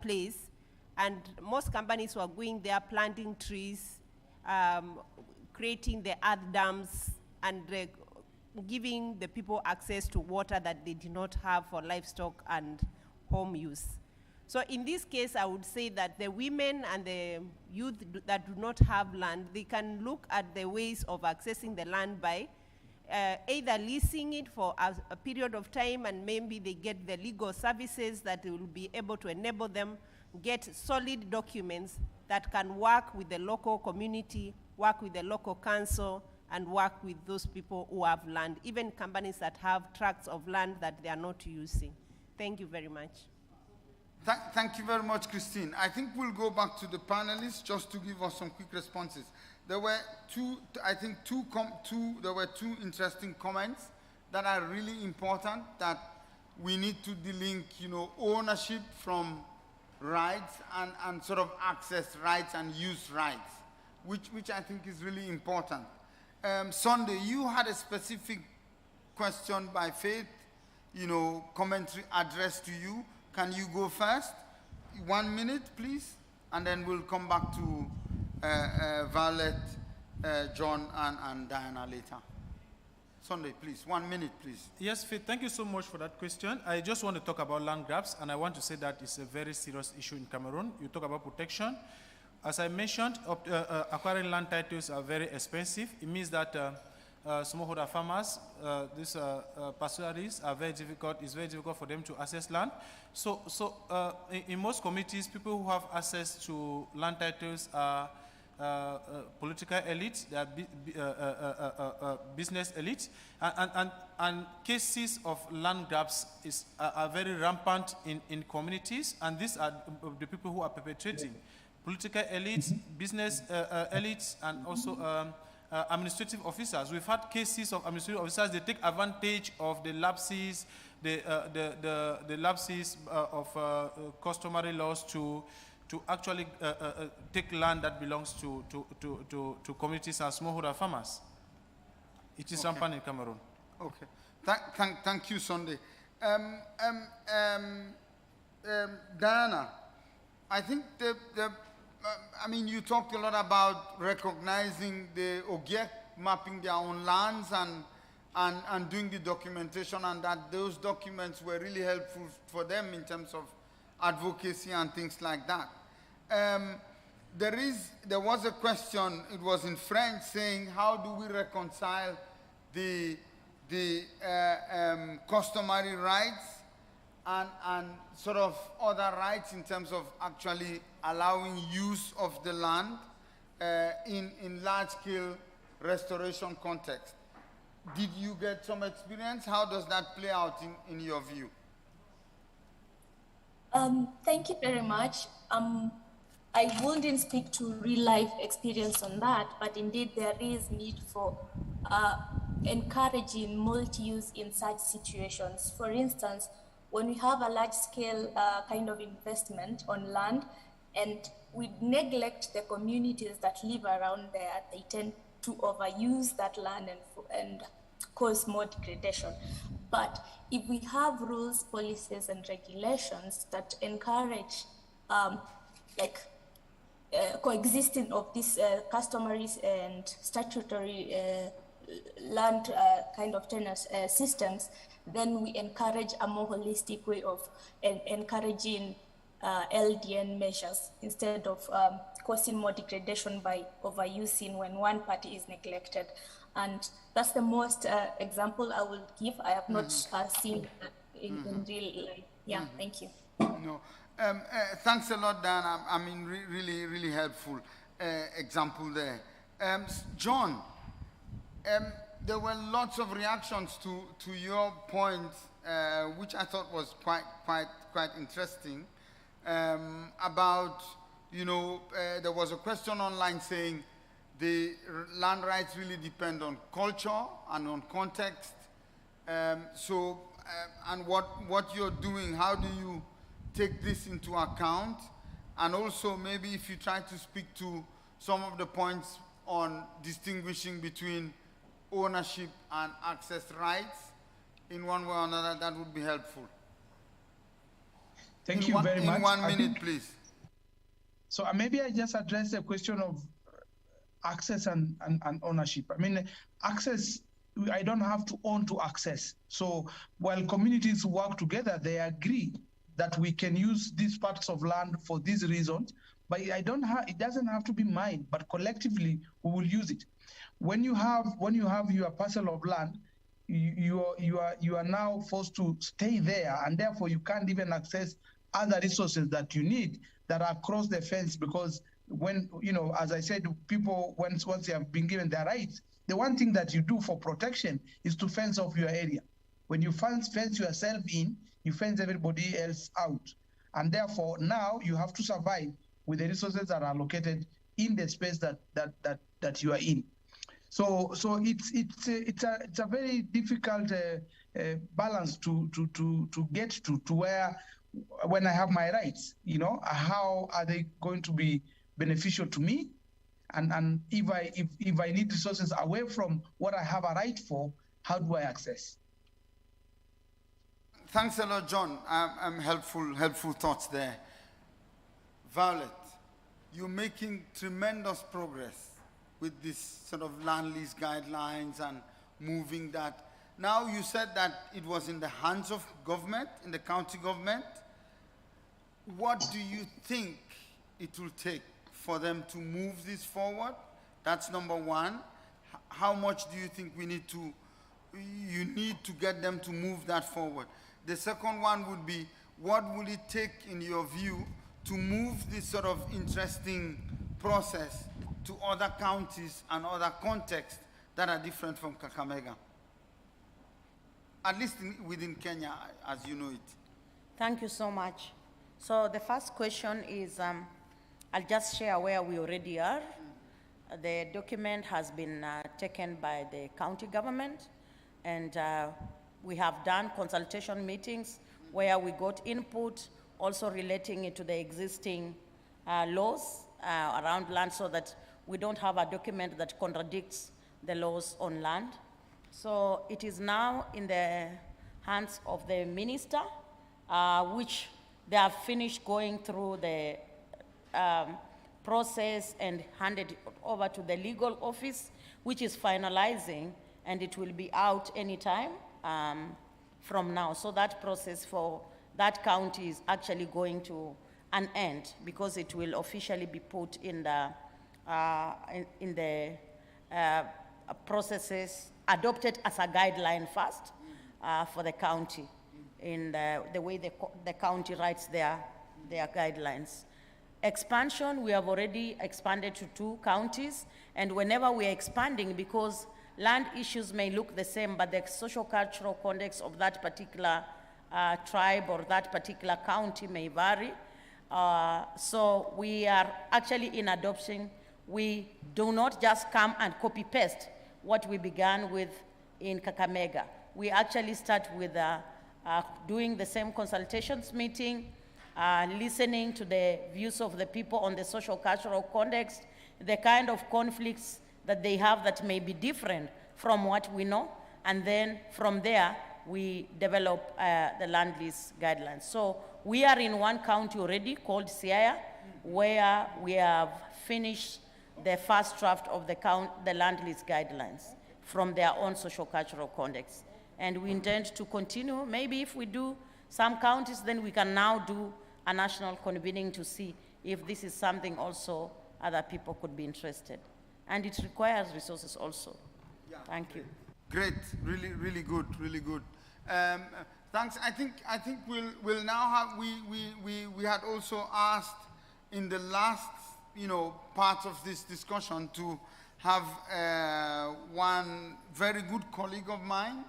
[SPEAKER 17] place, and most companies were going there planting trees, creating the earth dams, and giving the people access to water that they did not have for livestock and home use. So in this case, I would say that the women and the youth that do not have land, they can look at the ways of accessing the land by either leasing it for a period of time, and maybe they get the legal services that will be able to enable them get solid documents that can work with the local community, work with the local council, and work with those people who have land, even companies that have tracts of land that they are not using. Thank you very much.
[SPEAKER 1] Thank you very much, Christine. I think we'll go back to the panelists just to give us some quick responses. there were there were two interesting comments that are really important, that we need to delink, ownership from rights and sort of access rights and use rights, which I think is really important. Sunday, you had a specific question by Faith, commentary addressed to you. Can you go first? 1 minute, please, and then we'll come back to Violet, John, and Diana later. Sunday, please. 1 minute, please.
[SPEAKER 10] Yes, Faith, thank you so much for that question. I just want to talk about land grabs, and I want to say that it's a very serious issue in Cameroon. You talk about protection. As I mentioned, acquiring land titles are very expensive. It means that smallholder farmers, these pastoralists are very difficult. It's very difficult for them to access land. So in most communities, people who have access to land titles are political elites, they are business elites, and cases of land grabs are very rampant in communities, and these are the people who are perpetrating. Political elites, business elites, and also administrative officers. We've had cases of administrative officers, they take advantage of the lapses, the lapses of customary laws to actually take land that belongs to communities and smallholder farmers. It is rampant in Cameroon.
[SPEAKER 1] Okay. Thank you, Sunday. Diana, I think you talked a lot about recognizing the Ogiek mapping their own lands and doing the documentation, and that those documents were really helpful for them in terms of advocacy and things like that. There was a question, it was in French, saying how do we reconcile the customary rights and sort of other rights in terms of actually allowing use of the land in large-scale restoration context. Did you get some experience? How does that play out in your view?
[SPEAKER 9] Thank you very much. I wouldn't speak to real-life experience on that, but indeed there is need for encouraging multi-use in such situations. For instance, when we have a large-scale kind of investment on land and we neglect the communities that live around there, they tend to overuse that land and cause more degradation. But if we have rules, policies, and regulations that encourage coexisting of these customary and statutory land kind of tenure systems, then we encourage a more holistic way of encouraging LDN measures instead of causing more degradation by overusing when one party is neglected. And that's the most example I will give. I have not seen in real life. Yeah, thank you.
[SPEAKER 1] No. Thanks a lot, Dan. Really, really helpful example there. John, there were lots of reactions to your point, which I thought was quite interesting. About, there was a question online saying the land rights really depend on culture and on context. And what you're doing, how do you take this into account? And also maybe if you try to speak to some of the points on distinguishing between ownership and access rights in one way or another, that would be helpful.
[SPEAKER 12] Thank you very much.
[SPEAKER 1] In 1 minute, please.
[SPEAKER 12] So maybe I just address the question of access and ownership. Access, I don't have to own to access. So while communities work together, they agree that we can use these parts of land for these reasons, but it doesn't have to be mine, but collectively we will use it. When you have your parcel of land, you are now forced to stay there, and therefore you can't even access other resources that you need that are across the fence, because when, as I said, people, once they have been given their rights, the one thing that you do for protection is to fence off your area. When you fence yourself in, you fence everybody else out. And therefore, now you have to survive with the resources that are located in the space that that you are in. So it's a very difficult balance to get to where, when I have my rights, you know, how are they going to be beneficial to me? And if I need resources away from what I have a right for, how do I access?
[SPEAKER 1] Thanks a lot, John. Helpful thoughts there. Violet, you're making tremendous progress with this sort of land lease guidelines and moving that. Now you said that it was in the hands of government, in the county government. What do you think it will take for them to move this forward? That's number one. How much do you think you need to get them to move that forward? The second one would be, what will it take, in your view, to move this sort of interesting process to other counties and other contexts that are different from Kakamega? At least within Kenya, as you know it.
[SPEAKER 11] Thank you so much. So the first question is, I'll just share where we already are. The document has been taken by the county government, and we have done consultation meetings where we got input, also relating it to the existing laws around land, so that we don't have a document that contradicts the laws on land. So it is now in the hands of the minister, which they have finished going through the process and handed it over to the legal office, which is finalizing, and it will be out anytime from now. So that process for that county is actually going to an end, because it will officially be put in the processes adopted as a guideline first for the county, in the way the county writes their guidelines. Expansion, we have already expanded to 2 counties, and whenever we are expanding, because land issues may look the same, but the socio-cultural context of that particular tribe or that particular county may vary. So we are actually in adoption. We do not just come and copy-paste what we began with in Kakamega. We actually start with doing the same consultations meeting, listening to the views of the people on the social cultural context, the kind of conflicts that they have that may be different from what we know, and then from there we develop the land lease guidelines. So we are in one county already called Siaya, where we have finished the first draft of the land lease guidelines from their own social cultural context. And we intend to continue. Maybe if we do some counties, then we can now do a national convening to see if this is something also other people could be interested. And it requires resources also. Yeah. Thank you.
[SPEAKER 1] Great, really good. Thanks. I think we'll now have, we had also asked in the last, part of this discussion to have one very good colleague of mine,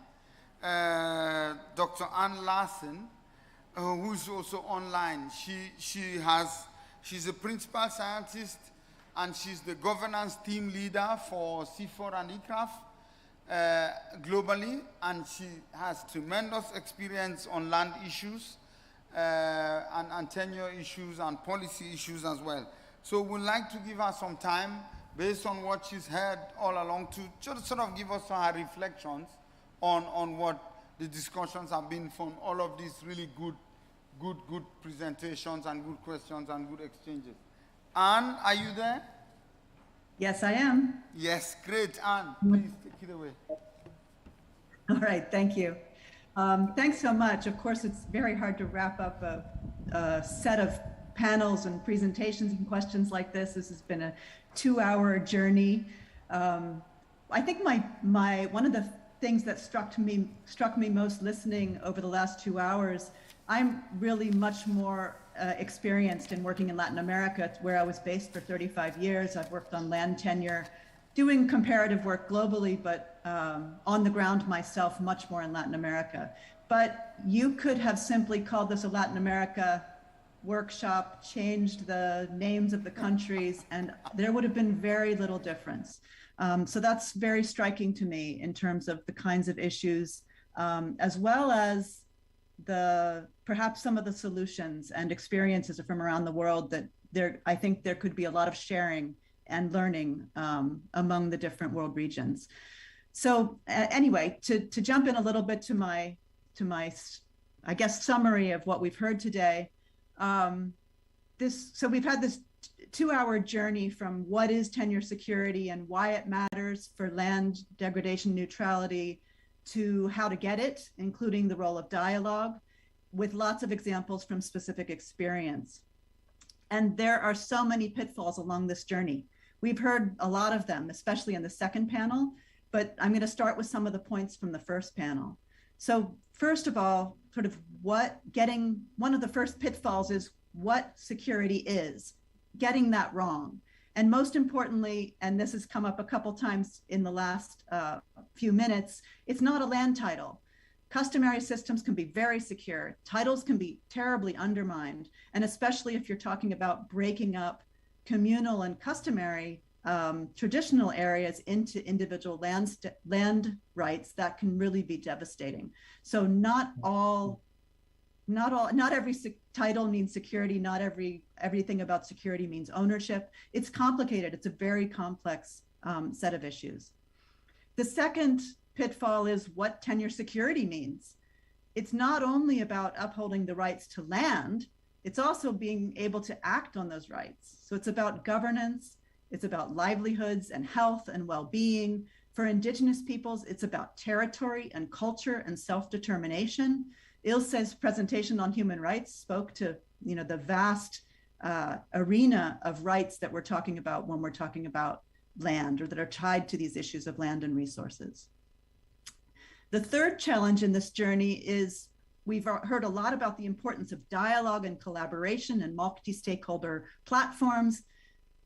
[SPEAKER 1] Dr. Ann Larson, who's also online. She's a principal scientist, and she's the governance team leader for C4 and ICRAF globally, and she has tremendous experience on land issues and tenure issues and policy issues as well. So we'd like to give her some time, based on what she's heard all along, to just sort of give us her reflections on what the discussions have been from all of these really good presentations and good questions and good exchanges. Anne, are you there?
[SPEAKER 18] Yes, I am.
[SPEAKER 1] Yes, great. Anne, please take it away.
[SPEAKER 18] All right, thank you. Thanks so much. Of course, it's very hard to wrap up a set of panels and presentations and questions like this. This has been a 2-hour journey. I think one of the things that struck me most listening over the last 2 hours, I'm really much more experienced in working in Latin America. It's where I was based for 35 years. I've worked on land tenure, doing comparative work globally, but on the ground myself, much more in Latin America. But you could have simply called this a Latin America workshop changed the names of the countries, and there would have been very little difference. So that's very striking to me in terms of the kinds of issues, as well as perhaps some of the solutions and experiences from around the world that I think there could be a lot of sharing and learning among the different world regions. So anyway, to jump in a little bit to my, I guess, summary of what we've heard today. So we've had this 2-hour journey from what is tenure security and why it matters for land degradation neutrality to how to get it, including the role of dialogue, with lots of examples from specific experience. And there are so many pitfalls along this journey. We've heard a lot of them, especially in the second panel, but I'm going to start with some of the points from the first panel. So first of all, sort of one of the first pitfalls is what security is, getting that wrong. And most importantly, and this has come up a couple times in the last few minutes, it's not a land title. Customary systems can be very secure. Titles can be terribly undermined. And especially if you're talking about breaking up communal and customary traditional areas into individual land rights, that can really be devastating. So not every title means security, not everything about security means ownership. It's complicated. It's a very complex set of issues. The second pitfall is what tenure security means. It's not only about upholding the rights to land, it's also being able to act on those rights. So it's about governance, it's about livelihoods and health and well-being. For Indigenous peoples, it's about territory and culture and self-determination. Ilse's presentation on human rights spoke to, the vast arena of rights that we're talking about when we're talking about land, or that are tied to these issues of land and resources. The third challenge in this journey is we've heard a lot about the importance of dialogue and collaboration and multi-stakeholder platforms,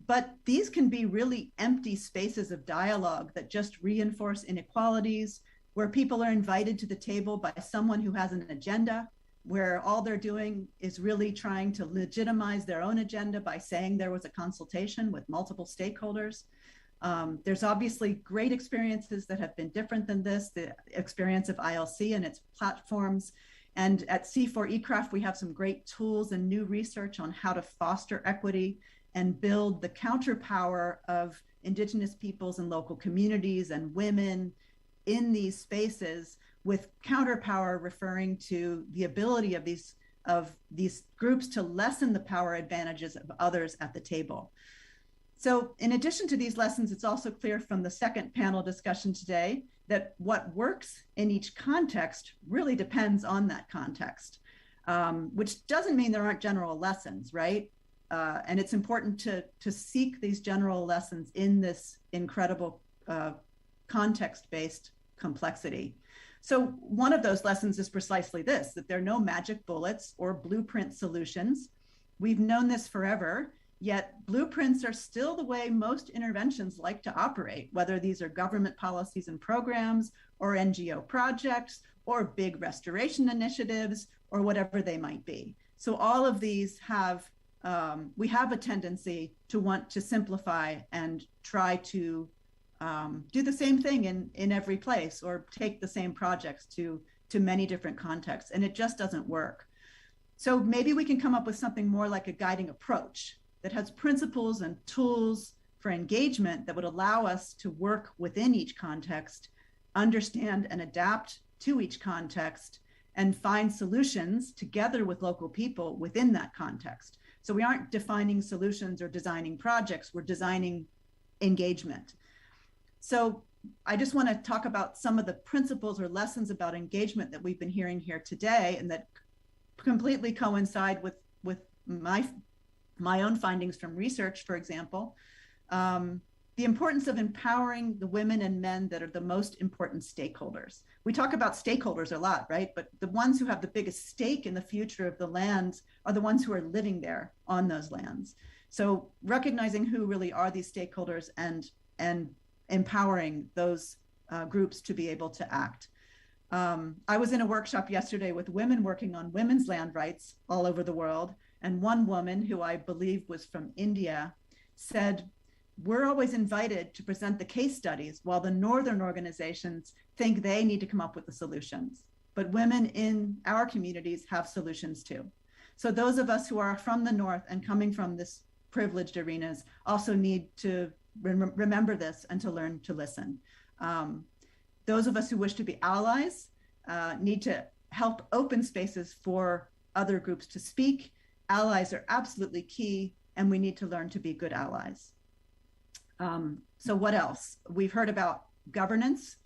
[SPEAKER 18] but these can be really empty spaces of dialogue that just reinforce inequalities, where people are invited to the table by someone who has an agenda, where all they're doing is really trying to legitimize their own agenda by saying there was a consultation with multiple stakeholders. There's obviously great experiences that have been different than this, the experience of ILC and its platforms. And at C4ECRAFT, we have some great tools and new research on how to foster equity and build the counterpower of Indigenous peoples and local communities and women in these spaces, with counterpower referring to the ability of these groups to lessen the power advantages of others at the table. So in addition to these lessons, it's also clear from the second panel discussion today that what works in each context really depends on that context, which doesn't mean there aren't general lessons, right? And it's important to seek these general lessons in this incredible context-based complexity. So one of those lessons is precisely this, that there are no magic bullets or blueprint solutions. We've known this forever, yet blueprints are still the way most interventions like to operate, whether these are government policies and programs or NGO projects or big restoration initiatives or whatever they might be. So all of these have, we have a tendency to want to simplify and try to do the same thing in every place, or take the same projects to many different contexts, and it just doesn't work. So maybe we can come up with something more like a guiding approach that has principles and tools for engagement that would allow us to work within each context, understand and adapt to each context, and find solutions together with local people within that context. So we aren't defining solutions or designing projects, we're designing engagement. So I just want to talk about some of the principles or lessons about engagement that we've been hearing here today, and that completely coincide with my own findings from research, for example. The importance of empowering the women and men that are the most important stakeholders. We talk about stakeholders a lot, right? But the ones who have the biggest stake in the future of the lands are the ones who are living there on those lands. So recognizing who really are these stakeholders and empowering those groups to be able to act. I was in a workshop yesterday with women working on women's land rights all over the world, And one woman, who I believe was from India, said, we're always invited to present the case studies while the Northern organizations think they need to come up with the solutions. But women in our communities have solutions too. So those of us who are from the North and coming from this privileged arenas also need to remember this and to learn to listen. Those of us who wish to be allies need to help open spaces for other groups to speak. Allies are absolutely key, and we need to learn to be good allies. So what else? We've heard about governance,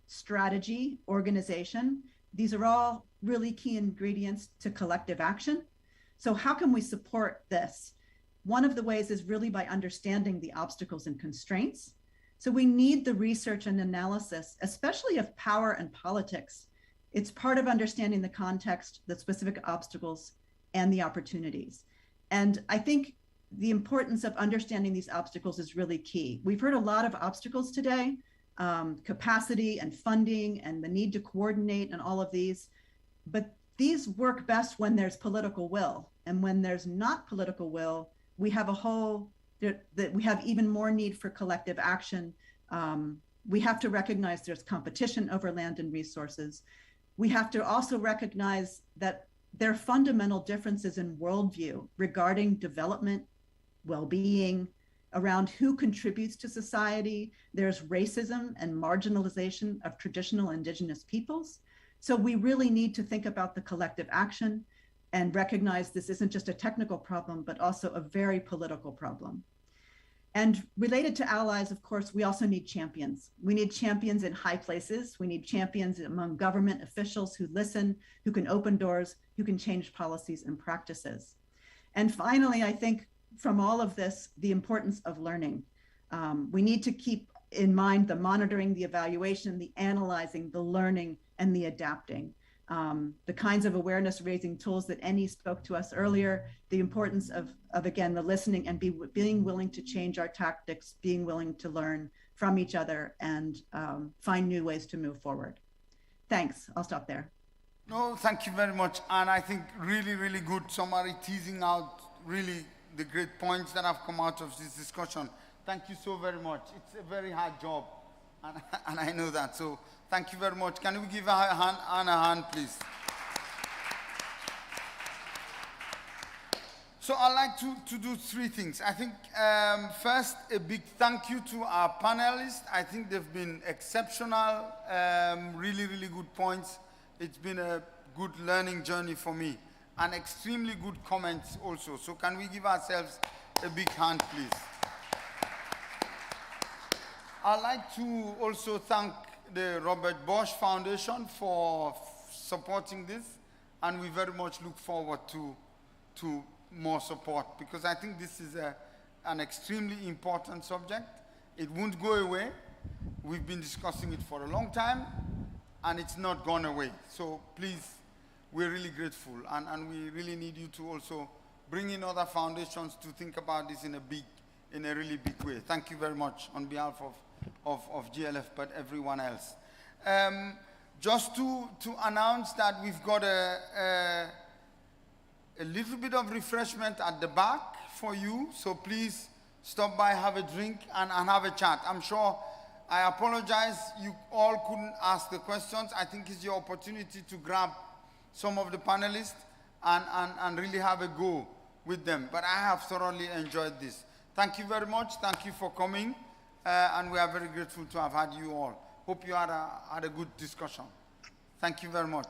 [SPEAKER 18] strategy, organization. These are all really key ingredients to collective action. So how can we support this? One of the ways is really by understanding the obstacles and constraints. So we need the research and analysis, especially of power and politics. It's part of understanding the context, the specific obstacles, and the opportunities. And I think the importance of understanding these obstacles is really key. We've heard a lot of obstacles today, capacity and funding and the need to coordinate and all of these, but these work best when there's political will. And when there's not political will, we have we have even more need for collective action. We have to recognize there's competition over land and resources. We have to also recognize that there are fundamental differences in worldview regarding development, well-being, around who contributes to society. There's racism and marginalization of traditional indigenous peoples. So we really need to think about the collective action and recognize this isn't just a technical problem, but also a very political problem. And related to allies, of course, we also need champions. We need champions in high places. We need champions among government officials who listen, who can open doors, who can change policies and practices. And finally, I think from all of this, the importance of learning. We need to keep in mind the monitoring, the evaluation, the analyzing, the learning, and the adapting. The kinds of awareness raising tools that Annie spoke to us earlier, the importance of again, the listening and being willing to change our tactics, being willing to learn from each other and find new ways to move forward. Thanks, I'll stop there.
[SPEAKER 1] No, thank you very much. And I think really, really good summary, teasing out really the great points that have come out of this discussion. Thank you so very much. It's a very hard job, and I know that. So thank you very much. Can we give Anne a hand, please? So I'd like to do three things. I think first, a big thank you to our panelists. I think they've been exceptional, really, really good points. It's been a good learning journey for me, and extremely good comments also. So can we give ourselves a big hand, please? I'd like to also thank the Robert Bosch Foundation for supporting this, and we very much look forward to more support, because I think this is an extremely important subject. It won't go away. We've been discussing it for a long time, and it's not gone away. So please, we're really grateful, and we really need you to also bring in other foundations to think about this in a really big way. Thank you very much on behalf of GLF, but everyone else. Just to announce that we've got a little bit of refreshment at the back for you, so please stop by, have a drink, and have a chat. I'm sure, I apologize, you all couldn't ask the questions. I think it's your opportunity to grab some of the panelists and really have a go with them. But I have thoroughly enjoyed this. Thank you very much. Thank you for coming. And we are very grateful to have had you all. Hope you had a good discussion. Thank you very much.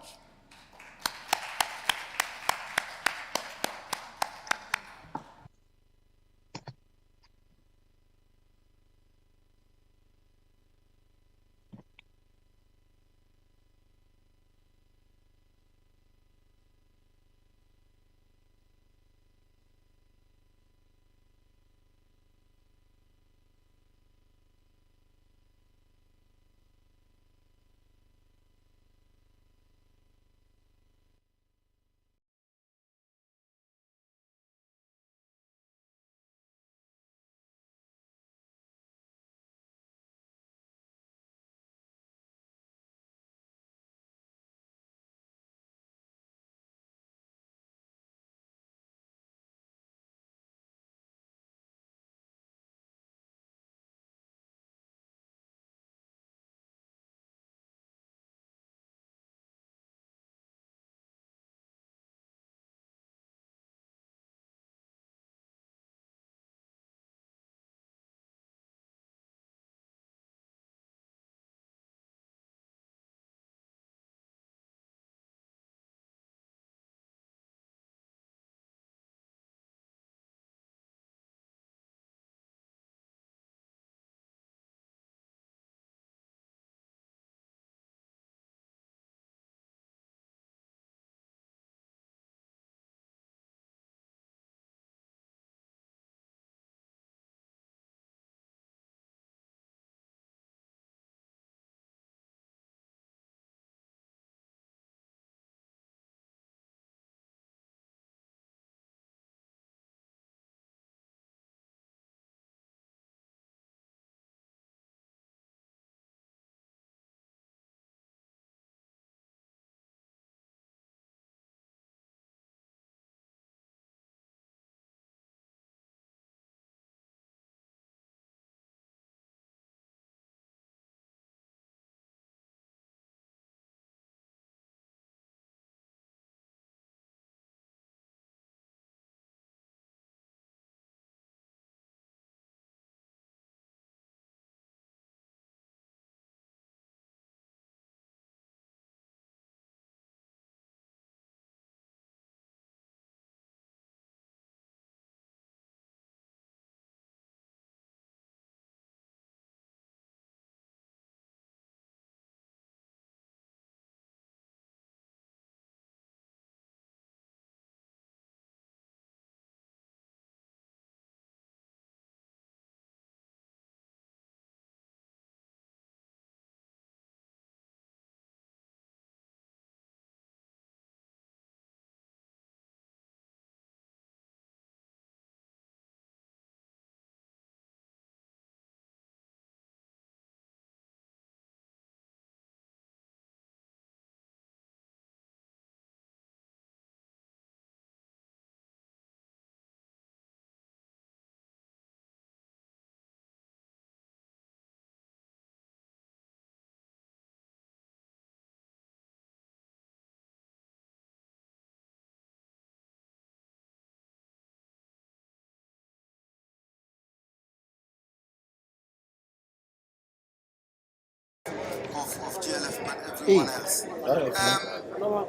[SPEAKER 1] of GLF, but everyone else.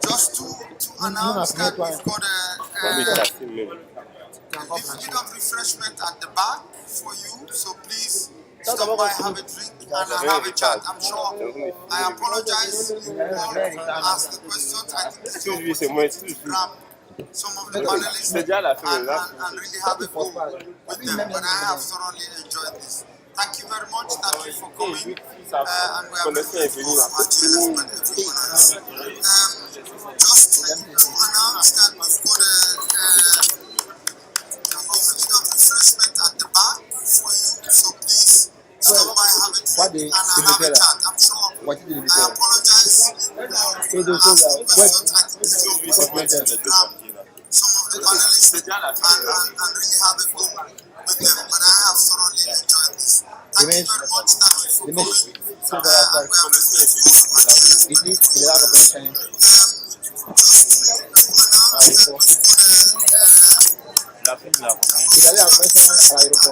[SPEAKER 1] Just to announce that we've got a little bit of refreshment at the back for you, so please stop by, have a drink, and have a chat. I'm sure. I apologize. You all ask the questions. I think it's your opportunity to grab some of the panelists and really have a go with them. But I have thoroughly enjoyed this. Thank you very much. Thank you for coming. And we are grateful for our GLF and everyone else. Just to announce that we've got a little refreshment at the back for you. So please stop by, have a drink, and have a chat. I'm sure. I apologize. Ask the questions. I think it's your opportunity to grab some of the panelists and really have a go with them. But I have thoroughly enjoyed this. Thank you very much. Thank you for coming. And we are grateful for our GLF.